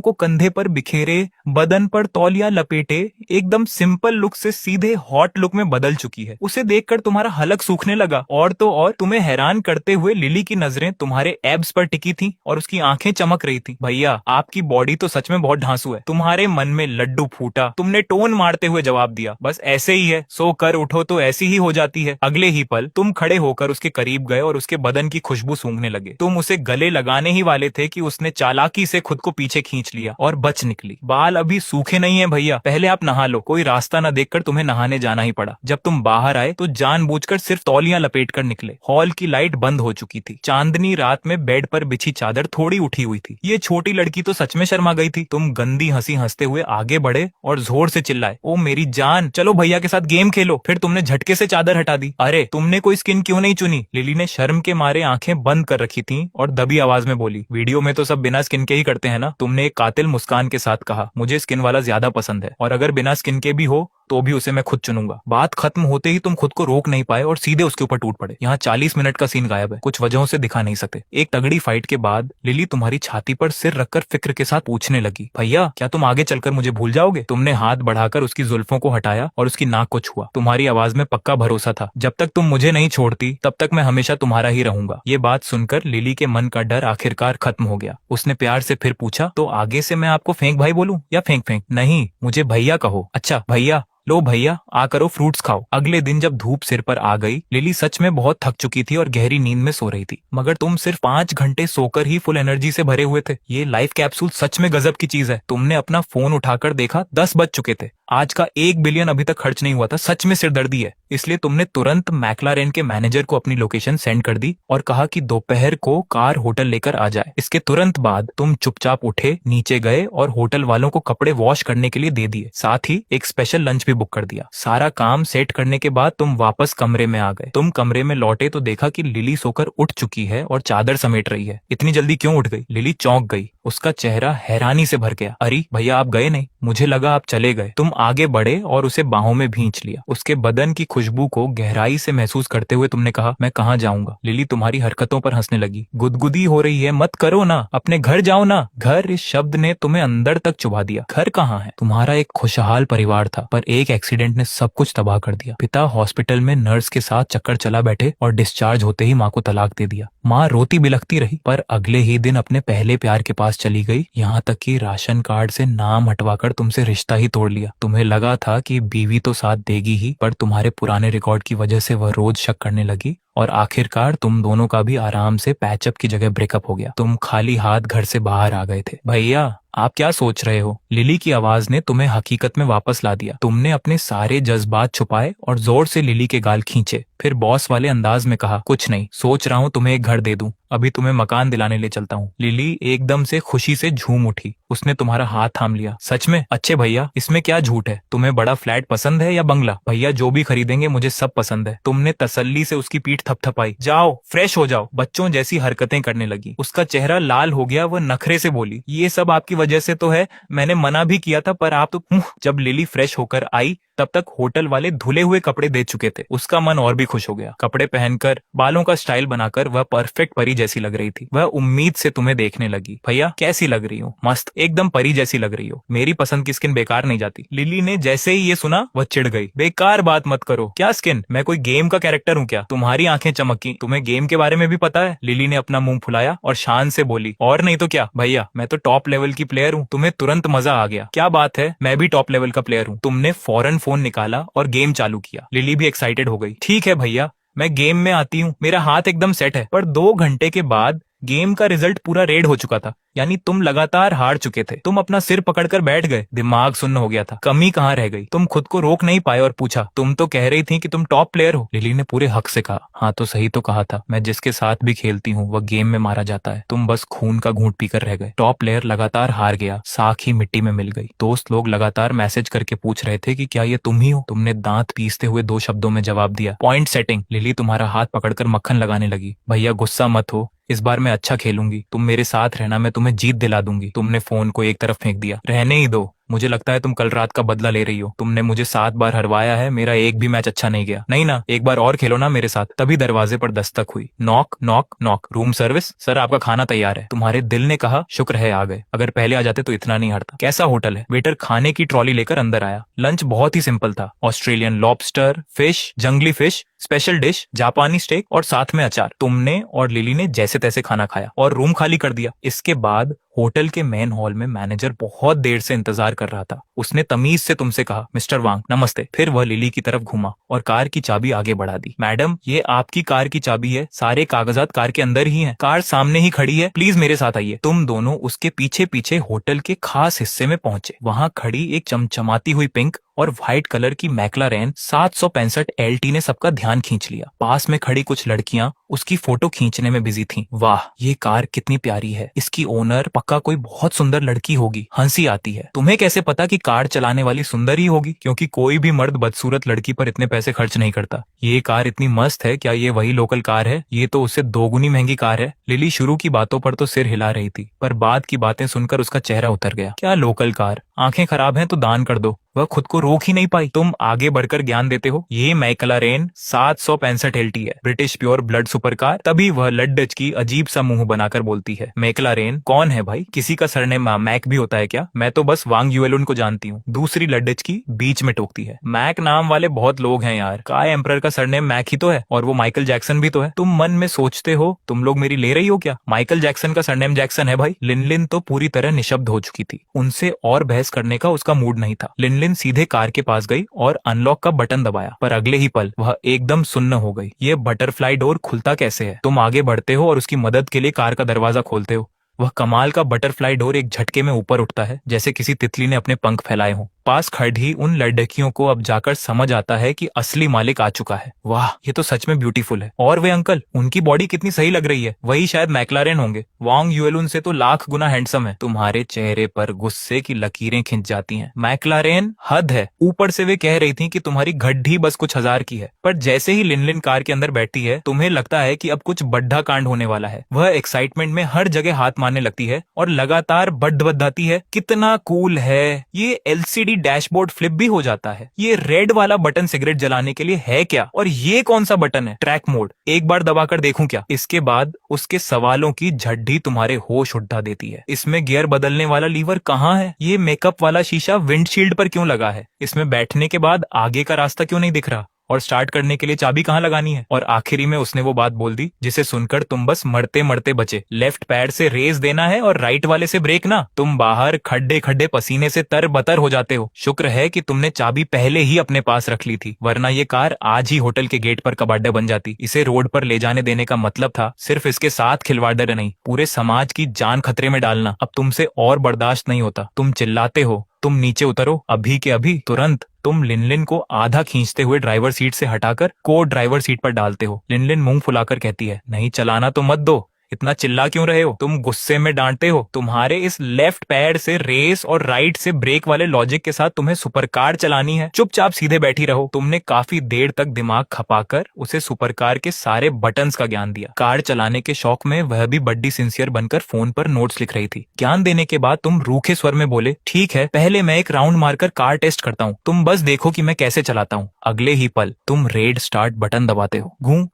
को कंधे पर बिखेरे, बदन पर तौलिया लपेटे, एकदम सिंपल लुक से सीधे हॉट लुक में बदल चुकी है। उसे देखकर तुम्हारा हलक सूखने लगा। और तो और तुम्हें हैरान करते हुए लिली की नजरें तुम्हारे एब्स पर टिकी थी और उसकी आंखें चमक रही थी। भैया आपकी बॉडी तो सच में बहुत ढांसू है। तुम्हारे मन में लड्डू फूटा। तुमने टोन मारते हुए जवाब दिया, बस ऐसे ही है, सो कर उठो तो ऐसी ही हो जाती है। अगले ही पल तुम खड़े होकर उसके करीब गए और उसके बदन की खुशबू सूंघने लगे। तुम उसे गले लगाने ही वाले थे कि उसने चालाकी से खुद को पीछे खींच लिया और बच निकली। बाल अभी सूखे नहीं है भैया, पहले आप नहा लो। कोई रास्ता न देखकर तुम्हें नहाने जाना ही पड़ा। जब तुम बाहर आए तो जानबूझकर सिर्फ तौलियां लपेट कर निकले। हॉल की लाइट बंद हो चुकी थी। चांदनी रात में बेड पर बिछी चादर थोड़ी उठी हुई थी। ये छोटी लड़की तो सच में शर्मा गई थी। तुम गंदी हंसी हंसते हुए आगे बढ़े और जोर से चिल्लाए, ओ मेरी जान, चलो भैया के साथ गेम खेलो। फिर तुमने झटके से चादर हटा दी। अरे तुमने कोई स्किन क्यों नहीं चुनी? लिली ने शर्म के मारे आंखें बंद कर रखी थीं और दबी आवाज में बोली, वीडियो में तो सब बिना स्किन के ही करते हैं ना? तुमने एक कातिल मुस्कान के साथ कहा, मुझे स्किन वाला ज्यादा पसंद है, और अगर बिना स्किन के भी हो तो भी उसे मैं खुद चुनूंगा। बात खत्म होते ही तुम खुद को रोक नहीं पाए और सीधे उसके ऊपर टूट पड़े। यहाँ 40 मिनट का सीन गायब है, कुछ वजहों से दिखा नहीं सकते। एक तगड़ी फाइट के बाद लिली तुम्हारी छाती पर सिर रखकर फिक्र के साथ पूछने लगी, भैया क्या तुम आगे चलकर मुझे भूल जाओगे? तुमने हाथ बढ़ाकर उसकी जुल्फों को हटाया और उसकी नाक को छुआ। तुम्हारी आवाज में पक्का भरोसा था, जब तक तुम मुझे नहीं छोड़ती तब तक मैं हमेशा तुम्हारा ही रहूंगा। ये बात सुनकर लिली के मन का डर आखिरकार खत्म हो गया। उसने प्यार से फिर पूछा, तो आगे से मैं आपको फेंक भाई बोलूं या फेंक फेंक? नहीं, मुझे भैया कहो। अच्छा भैया, लो भैया आ करो, फ्रूट्स खाओ। अगले दिन जब धूप सिर पर आ गई, लिली सच में बहुत थक चुकी थी और गहरी नींद में सो रही थी। मगर तुम सिर्फ 5 घंटे सोकर ही फुल एनर्जी से भरे हुए थे। ये लाइफ कैप्सूल सच में गजब की चीज है। तुमने अपना फोन उठाकर देखा, 10 बज चुके थे। आज का 1 बिलियन अभी तक खर्च नहीं हुआ था। सच में सिरदर्दी है। इसलिए तुमने तुरंत मैक्लारेन के मैनेजर को अपनी लोकेशन सेंड कर दी और कहा कि दोपहर को कार होटल लेकर आ जाए। इसके तुरंत बाद तुम चुपचाप उठे, नीचे गए और होटल वालों को कपड़े वॉश करने के लिए दे दिए। साथ ही एक स्पेशल लंच भी बुक कर दिया। सारा काम सेट करने के बाद तुम वापस कमरे में आ गए। तुम कमरे में लौटे तो देखा कि लिली सोकर उठ चुकी है और चादर समेट रही है। इतनी जल्दी क्यों उठ गई? लिली चौंक गई। उसका चेहरा हैरानी से भर गया। अरे भैया आप गए नहीं, मुझे लगा आप चले गए। तुम आगे बढ़े और उसे बाहों में भींच लिया। उसके बदन की खुशबू को गहराई से महसूस करते हुए तुमने कहा, मैं कहाँ जाऊंगा? लिली तुम्हारी हरकतों पर हंसने लगी। गुदगुदी हो रही है, मत करो ना, अपने घर जाओ ना। घर इस शब्द ने तुम्हें अंदर तक चुभा दिया। घर कहाँ है? तुम्हारा एक खुशहाल परिवार था, पर एक एक्सीडेंट ने सब कुछ तबाह कर दिया। पिता हॉस्पिटल में नर्स के साथ चक्कर चला बैठे और डिस्चार्ज होते ही माँ को तलाक दे दिया। माँ रोती बिलखती रही, पर अगले ही दिन अपने पहले प्यार के पास चली गई। यहाँ तक कि राशन कार्ड से नाम हटवाकर तुमसे रिश्ता ही तोड़ लिया। तुम्हें लगा था कि बीवी तो साथ देगी ही, पर तुम्हारे पुराने रिकॉर्ड की वजह से वह रोज शक करने लगी और आखिरकार तुम दोनों का भी आराम से पैचअप की जगह ब्रेकअप हो गया। तुम खाली हाथ घर से बाहर आ गए थे। भैया आप क्या सोच रहे हो? लिली की आवाज ने तुम्हें हकीकत में वापस ला दिया। तुमने अपने सारे जज्बात छुपाए और जोर से लिली के गाल खींचे। फिर बॉस वाले अंदाज में कहा, कुछ नहीं, सोच रहा हूँ तुम्हें एक घर दे दूं, अभी तुम्हें मकान दिलाने ले चलता हूँ। लिली एकदम से खुशी से झूम उठी। उसने तुम्हारा हाथ थाम लिया। सच में? अच्छे भैया, इसमें क्या झूठ है? तुम्हें बड़ा फ्लैट पसंद है या बंगला? भैया जो भी खरीदेंगे मुझे सब पसंद है। तुमने तसल्ली से उसकी पीठ थपथपाई। जाओ फ्रेश हो जाओ। बच्चों जैसी हरकतें करने लगी। उसका चेहरा लाल हो गया। वह नखरे से बोली, ये सब आपकी वजह से तो है, मैंने मना भी किया था, पर आप तो। जब लिली फ्रेश होकर आई तब तक होटल वाले धुले हुए कपड़े दे चुके थे। उसका मन और भी खुश हो गया। कपड़े पहनकर, बालों का स्टाइल बनाकर वह परफेक्ट परी जैसी लग रही थी। वह उम्मीद से तुम्हें देखने लगी। भैया कैसी लग रही हूँ? मस्त, एकदम परी जैसी लग रही हो। मेरी पसंद की स्किन बेकार नहीं जाती। लिली ने जैसे ही ये सुना वह चिढ़ गई। बेकार बात मत करो। क्या स्किन? मैं कोई गेम का कैरेक्टर हूँ क्या? तुम्हारी आंखें चमकी। तुम्हें गेम के बारे में भी पता है? लिली ने अपना मुंह फुलाया और शान से बोली, और नहीं तो क्या भैया, मैं तो टॉप लेवल की प्लेयर हूँ। तुम्हें तुरंत मजा आ गया। क्या बात है, मैं भी टॉप लेवल का प्लेयर हूँ। तुमने फौरन फोन निकाला और गेम चालू किया। लिली भी एक्साइटेड हो गई। ठीक है भैया, मैं गेम में आती हूँ, मेरा हाथ एकदम सेट है। पर 2 घंटे के बाद गेम का रिजल्ट पूरा रेड हो चुका था, यानी तुम लगातार हार चुके थे। तुम अपना सिर पकड़कर बैठ गए। दिमाग सुन्न हो गया था। कमी कहाँ रह गई? तुम खुद को रोक नहीं पाए और पूछा, तुम तो कह रही थी कि तुम टॉप प्लेयर हो। लिली ने पूरे हक से कहा, हाँ तो सही तो कहा था। मैं जिसके साथ भी खेलती हूँ वह गेम में मारा जाता है। तुम बस खून का घूंट पीकर रह गए। टॉप प्लेयर लगातार हार गया, साख ही मिट्टी में मिल गई। दोस्त लोग लगातार मैसेज करके पूछ रहे थे कि क्या ये तुम ही हो? तुमने दांत पीसते हुए 2 शब्दों में जवाब दिया, पॉइंट सेटिंग। लिली तुम्हारा हाथ पकड़कर मक्खन लगाने लगी। भैया गुस्सा मत हो, इस बार मैं अच्छा खेलूंगी। तुम मेरे साथ रहना, मैं तुम्हें जीत दिला दूंगी। तुमने फोन को एक तरफ फेंक दिया। रहने ही दो, मुझे लगता है तुम कल रात का बदला ले रही हो। तुमने मुझे 7 बार हरवाया है, मेरा एक भी मैच अच्छा नहीं गया। नहीं ना, एक बार और खेलो ना मेरे साथ। तभी दरवाजे पर दस्तक हुई। Knock knock knock. Room service. Sir आपका खाना तैयार है। तुम्हारे दिल ने कहा, शुक्र है आ गए, अगर पहले आ जाते तो इतना नहीं हरता। कैसा होटल है? वेटर खाने की ट्रॉली लेकर अंदर आया। लंच बहुत ही सिंपल था। ऑस्ट्रेलियन लॉबस्टर, फिश, जंगली फिश, स्पेशल डिश, जापानी स्टेक और साथ में अचार। तुमने और लिली ने जैसे तैसे खाना खाया और रूम खाली कर दिया। इसके बाद होटल के मेन हॉल में मैनेजर बहुत देर से इंतजार कर रहा था। उसने तमीज से तुमसे कहा, मिस्टर वांग नमस्ते। फिर वह लिली की तरफ घूमा और कार की चाबी आगे बढ़ा दी। मैडम, ये आपकी कार की चाबी है। सारे कागजात कार के अंदर ही हैं। कार सामने ही खड़ी है, प्लीज मेरे साथ आइए। तुम दोनों उसके पीछे पीछे होटल के खास हिस्से में पहुंचे। वहां खड़ी एक चमचमाती हुई पिंक और व्हाइट कलर की मैक्लारेन 765 LT ने सबका ध्यान खींच लिया। पास में खड़ी कुछ लड़कियां उसकी फोटो खींचने में बिजी थीं। वाह, ये कार कितनी प्यारी है। इसकी ओनर पक्का कोई बहुत सुंदर लड़की होगी। हंसी आती है। तुम्हें कैसे पता कि कार चलाने वाली सुंदर ही होगी? क्योंकि कोई भी मर्द बदसूरत लड़की पर इतने पैसे खर्च नहीं करता। ये कार इतनी मस्त है, क्या ये वही लोकल कार है? ये तो उससे 2 गुनी महंगी कार है। लिली शुरू की बातों पर तो सिर हिला रही थी, पर बाद की बातें सुनकर उसका चेहरा उतर गया। क्या लोकल कार? आंखें खराब हैं तो दान कर दो। वह खुद को रोक ही नहीं पाई। तुम आगे बढ़कर ज्ञान देते हो। ये मैक्लारेन 765 LT है, British pure blood super car. तभी वह लड्डच की अजीब सा मुंह बनाकर बोलती है, मैक्लारेन कौन है भाई? किसी का सरनेम मैक भी होता है क्या? मैं तो बस वांग युएलुन को जानती हूँ। दूसरी लड्डच की बीच में टोकती है, मैक नाम वाले बहुत लोग हैं यार। काय एम्परर का सरनेम मैक ही तो है, और वो माइकल जैक्सन भी तो है। तुम मन में सोचते हो तुम लोग मेरी ले रही हो क्या? माइकल जैक्सन का सरनेम जैक्सन है भाई। लिनलिन तो पूरी तरह निशब्द हो चुकी थी। उनसे और बहस करने का उसका मूड नहीं था। लिनलिन सीधे कार के पास गई और अनलॉक का बटन दबाया, पर अगले ही पल वह एकदम सुन्न हो गई। ये बटरफ्लाई डोर खुलता कैसे है? तुम आगे बढ़ते हो और उसकी मदद के लिए कार का दरवाजा खोलते हो। वह कमाल का बटरफ्लाई डोर एक झटके में ऊपर उठता है, जैसे किसी तितली ने अपने पंख फैलाए हों। पास खड़ी उन लड़कियों को अब जाकर समझ आता है कि असली मालिक आ चुका है। वाह, ये तो सच में ब्यूटीफुल है। और वे अंकल, उनकी बॉडी कितनी सही लग रही है। वही शायद मैक्लारेन होंगे। वांग युएलुन से तो लाख गुना हैंडसम है। तुम्हारे चेहरे पर गुस्से की लकीरें खिंच जाती हैं। मैक्लारेन हद है। ऊपर से वे कह रही थी कि तुम्हारी गड्ढी बस कुछ हजार की है, पर जैसे ही लिनलिन कार के अंदर बैठती है तुम्हें लगता है कि अब कुछ बड्ढा कांड होने वाला है। वह एक्साइटमेंट में हर जगह हाथ मारने लगती है और लगातार बदबदाती है, कितना कूल है ये। LCD डैशबोर्ड फ्लिप भी हो जाता है। ये रेड वाला बटन सिगरेट जलाने के लिए है क्या? और ये कौन सा बटन है? Track mode. एक बार दबाकर देखूं क्या? इसके बाद उसके सवालों की झड्डी तुम्हारे होश उठा देती है। इसमें गियर बदलने वाला लीवर कहाँ है? ये मेकअप वाला शीशा विंडशील्ड पर क्यों लगा है? इसमें बैठने के बाद आगे का रास्ता क्यों नहीं दिख रहा? और स्टार्ट करने के लिए चाबी कहाँ लगानी है? और आखिरी में उसने वो बात बोल दी जिसे सुनकर तुम बस मरते मरते बचे। लेफ्ट पैर से रेस देना है और राइट वाले से ब्रेक ना। तुम बाहर खड्डे खड्डे पसीने से तरबतर हो जाते हो। शुक्र है कि तुमने चाबी पहले ही अपने पास रख ली थी, वरना ये कार आज ही होटल के गेट पर कबाड़ा बन जाती। इसे रोड पर ले जाने देने का मतलब था सिर्फ इसके साथ खिलवाड़ नहीं, पूरे समाज की जान खतरे में डालना। अब तुमसे और बर्दाश्त नहीं होता। तुम चिल्लाते हो, तुम नीचे उतरो अभी के अभी, तुरंत। तुम लिनलिन को आधा खींचते हुए ड्राइवर सीट से हटाकर को ड्राइवर सीट पर डालते हो। लिनलिन मुंह फुलाकर कहती है, नहीं चलाना तो मत दो, इतना चिल्ला क्यों रहे हो? तुम गुस्से में डांटते हो? तुम्हारे इस लेफ्ट पैर से रेस और राइट से ब्रेक वाले लॉजिक के साथ तुम्हें सुपर कार चलानी है? चुपचाप सीधे बैठी रहो। तुमने काफी देर तक दिमाग खपाकर उसे सुपर कार के सारे बटन्स का ज्ञान दिया। कार चलाने के शौक में वह भी बड्डी सिंसियर बनकर फोन पर नोट्स लिख रही थी। ज्ञान देने के बाद तुम रूखे स्वर में बोले, ठीक है, पहले मैं एक राउंड मारकर कार टेस्ट करता हूँ, तुम बस देखो कि मैं कैसे चलाता हूँ। अगले ही पल तुम रेड स्टार्ट बटन दबाते हो। गूं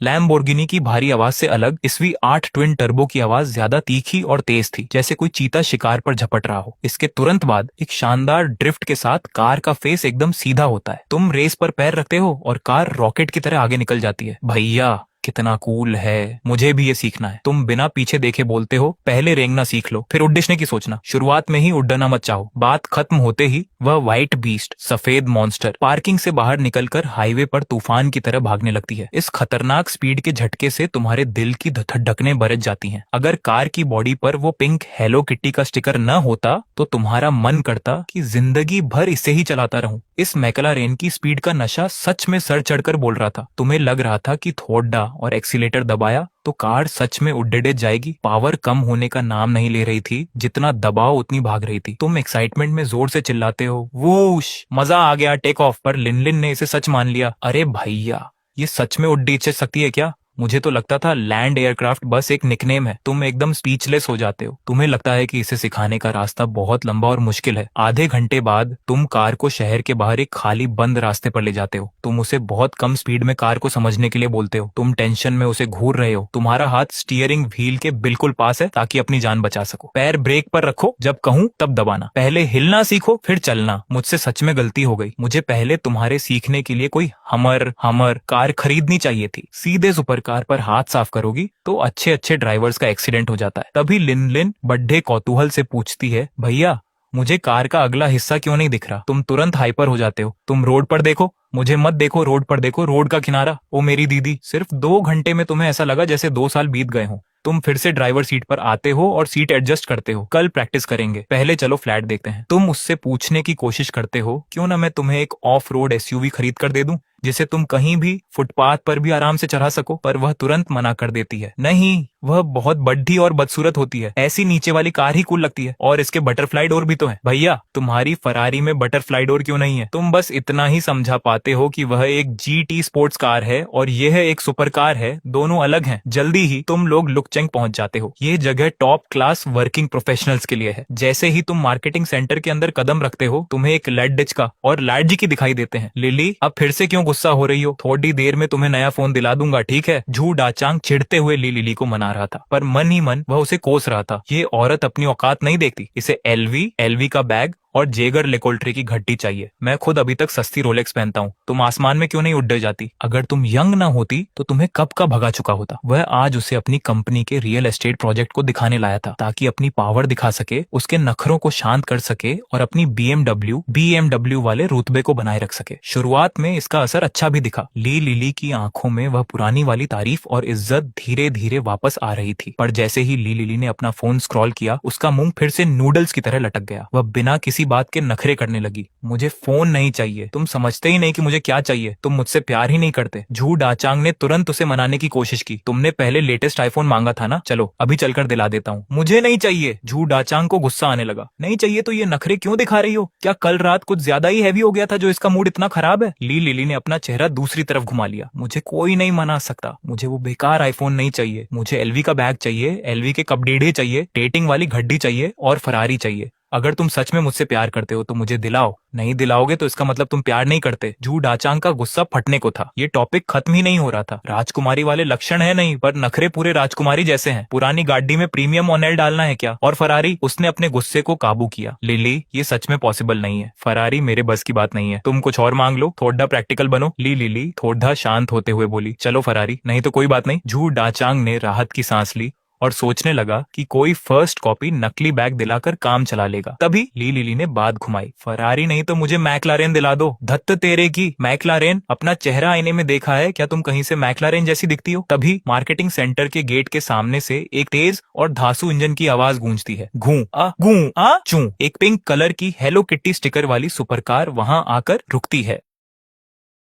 लैम्बोर्गिनी की भारी आवाज से अलग इस V8 ट्विन टर्बो की आवाज ज्यादा तीखी और तेज थी, जैसे कोई चीता शिकार पर झपट रहा हो। इसके तुरंत बाद एक शानदार ड्रिफ्ट के साथ कार का फेस एकदम सीधा होता है। तुम रेस पर पैर रखते हो और कार रॉकेट की तरह आगे निकल जाती है। भैया कितना कूल है, मुझे भी ये सीखना है। तुम बिना पीछे देखे बोलते हो, पहले रेंगना सीख लो, फिर उड्डीने की सोचना। शुरुआत में ही उड्डना मत चाहो। बात खत्म होते ही वह व्हाइट बीस्ट, सफेद मॉन्स्टर, पार्किंग से बाहर निकलकर हाईवे पर तूफान की तरह भागने लगती है। इस खतरनाक स्पीड के झटके से तुम्हारे दिल की धड़कनें बरस जाती हैं। अगर कार की बॉडी पर वो पिंक हेलो किट्टी का स्टिकर न होता तो तुम्हारा मन करता कि जिंदगी भर इसे ही चलाता रहूं। इस मैकलारेन की स्पीड का नशा सच में सर चढ़कर बोल रहा था। तुम्हें लग रहा था कि थोड़ा और एक्सीलेटर दबाया तो कार सच में उड्डे जाएगी। पावर कम होने का नाम नहीं ले रही थी, जितना दबाओ उतनी भाग रही थी। तुम एक्साइटमेंट में जोर से चिल्लाते हो, वूश, मजा आ गया, टेक ऑफ। पर लिन ने इसे सच मान लिया। अरे भैया, ये सच में उड्डी सकती है क्या? मुझे तो लगता था लैंड एयरक्राफ्ट बस एक निकनेम है। तुम एकदम स्पीचलेस हो जाते हो। तुम्हें लगता है कि इसे सिखाने का रास्ता बहुत लंबा और मुश्किल है। आधे घंटे बाद तुम कार को शहर के बाहर एक खाली बंद रास्ते पर ले जाते हो। तुम उसे बहुत कम स्पीड में कार को समझने के लिए बोलते हो। तुम टेंशन में उसे घूर रहे हो। तुम्हारा हाथ स्टीयरिंग व्हील के बिल्कुल पास है ताकि अपनी जान बचा सको। पैर ब्रेक पर रखो, जब कहूं तब दबाना। पहले हिलना सीखो, फिर चलना। मुझसे सच में गलती हो गई। मुझे पहले तुम्हारे सीखने के लिए कोई हमर कार खरीदनी चाहिए थी। सीधे सुपर कार पर हाथ साफ करोगी तो अच्छे अच्छे ड्राइवर्स का एक्सीडेंट हो जाता है। तभी लिन बड्ढे कौतूहल से पूछती है, भैया मुझे कार का अगला हिस्सा क्यों नहीं दिख रहा? तुम तुरंत हाइपर हो जाते हो। तुम रोड पर देखो, मुझे मत देखो, रोड पर देखो, रोड का किनारा। ओ मेरी दीदी, सिर्फ 2 घंटे में तुम्हें ऐसा लगा जैसे 2 साल बीत गए हों। तुम फिर से ड्राइवर सीट पर आते हो और सीट एडजस्ट करते हो। कल प्रैक्टिस करेंगे, पहले चलो फ्लैट देखते हैं। तुम उससे पूछने की कोशिश करते हो, क्यों ना मैं तुम्हें एक ऑफ रोड SUV खरीद कर दे दूं, जिसे तुम कहीं भी फुटपाथ पर भी आराम से चढ़ा सको। पर वह तुरंत मना कर देती है, नहीं, वह बहुत बड्ढी और बदसूरत होती है। ऐसी नीचे वाली कार ही कूल लगती है, और इसके बटरफ्लाई डोर भी तो है। भैया तुम्हारी फरारी में बटरफ्लाई डोर क्यों नहीं है? तुम बस इतना ही समझा पाते हो कि वह एक GT स्पोर्ट्स कार है और यह एक सुपर कार है, दोनों अलग हैं। जल्दी ही तुम लोग लुकचेंग पहुंच जाते हो। ये जगह टॉप क्लास वर्किंग प्रोफेशनल्स के लिए है। जैसे ही तुम मार्केटिंग सेंटर के अंदर कदम रखते हो, तुम्हें एक लेड का और लैड की दिखाई देते हैं। लिली, अब फिर से क्यों गुस्सा हो रही हो? थोड़ी देर में तुम्हें नया फोन दिला दूंगा, ठीक है? झू डाचांग चिढ़ते हुए लिली को मना रहा था, पर मन ही मन वह उसे कोस रहा था। ये औरत अपनी औकात नहीं देखती। इसे LV का बैग और जेगर लेकोल्ट्री की घड्डी चाहिए। मैं खुद अभी तक सस्ती रोलेक्स पहनता हूँ। तुम आसमान में क्यों नहीं उड़ जाती? अगर तुम यंग ना होती तो तुम्हें कब का भगा चुका होता। वह आज उसे अपनी कंपनी के रियल एस्टेट प्रोजेक्ट को दिखाने लाया था, ताकि अपनी पावर दिखा सके, उसके नखरों को शांत कर सके और अपनी BMW वाले रुतबे को बनाए रख सके। शुरुआत में इसका असर अच्छा भी दिखा। लिली की आंखों में वह पुरानी वाली तारीफ और इज्जत धीरे धीरे वापस आ रही थी। पर जैसे ही लिली ने अपना फोन स्क्रॉल किया, उसका मुंह फिर से नूडल्स की तरह लटक गया। वह बिना किसी बात के नखरे करने लगी। मुझे फोन नहीं चाहिए। तुम समझते ही नहीं कि मुझे क्या चाहिए। तुम मुझसे प्यार ही नहीं करते। झू डाचांग ने तुरंत उसे मनाने की कोशिश की। तुमने पहले लेटेस्ट आईफोन मांगा था ना, चलो अभी चलकर दिला देता हूँ। मुझे नहीं चाहिए। झू डाचांग को गुस्सा आने लगा। नहीं चाहिए तो ये नखरे क्यों दिखा रही हो? क्या कल रात कुछ ज्यादा ही हैवी हो गया था जो इसका मूड इतना खराब है? लिली ने अपना चेहरा दूसरी तरफ घुमा लिया। मुझे कोई नहीं मना सकता। मुझे वो बेकार आईफोन नहीं चाहिए। मुझे LV का बैग चाहिए, LV के कपड़ीढ़े चाहिए, डेटिंग वाली घड्डी चाहिए और फरारी चाहिए। अगर तुम सच में मुझसे प्यार करते हो तो मुझे दिलाओ। नहीं दिलाओगे तो इसका मतलब तुम प्यार नहीं करते। झू डाचांग का गुस्सा फटने को था। ये टॉपिक खत्म ही नहीं हो रहा था। राजकुमारी वाले लक्षण है नहीं, पर नखरे पूरे राजकुमारी जैसे हैं। पुरानी गाड़ी में प्रीमियम ऑनेल डालना है क्या? और फरारी? उसने अपने गुस्से को काबू किया। लिली, ये सच में पॉसिबल नहीं है। फरारी मेरे बस की बात नहीं है। तुम कुछ और मांग लो, थोड़ा प्रैक्टिकल बनो। लिली थोड़ा शांत होते हुए बोली, चलो फरारी, नहीं तो कोई बात नहीं। झू डाचांग ने राहत की सांस ली और सोचने लगा कि कोई फर्स्ट कॉपी नकली बैग दिलाकर काम चला लेगा। तभी लिली ने बात घुमाई, फरारी नहीं तो मुझे मैकलारेन दिला दो। धत्त तेरे की मैकलारेन? अपना चेहरा आईने में देखा है क्या? तुम कहीं से मैकलारेन जैसी दिखती हो? तभी मार्केटिंग सेंटर के गेट के सामने से एक तेज और धांसू इंजन की आवाज गूंजती है। घू आ चू। एक पिंक कलर की हेलो किट्टी स्टिकर वाली सुपर कार वहां आकर रुकती है।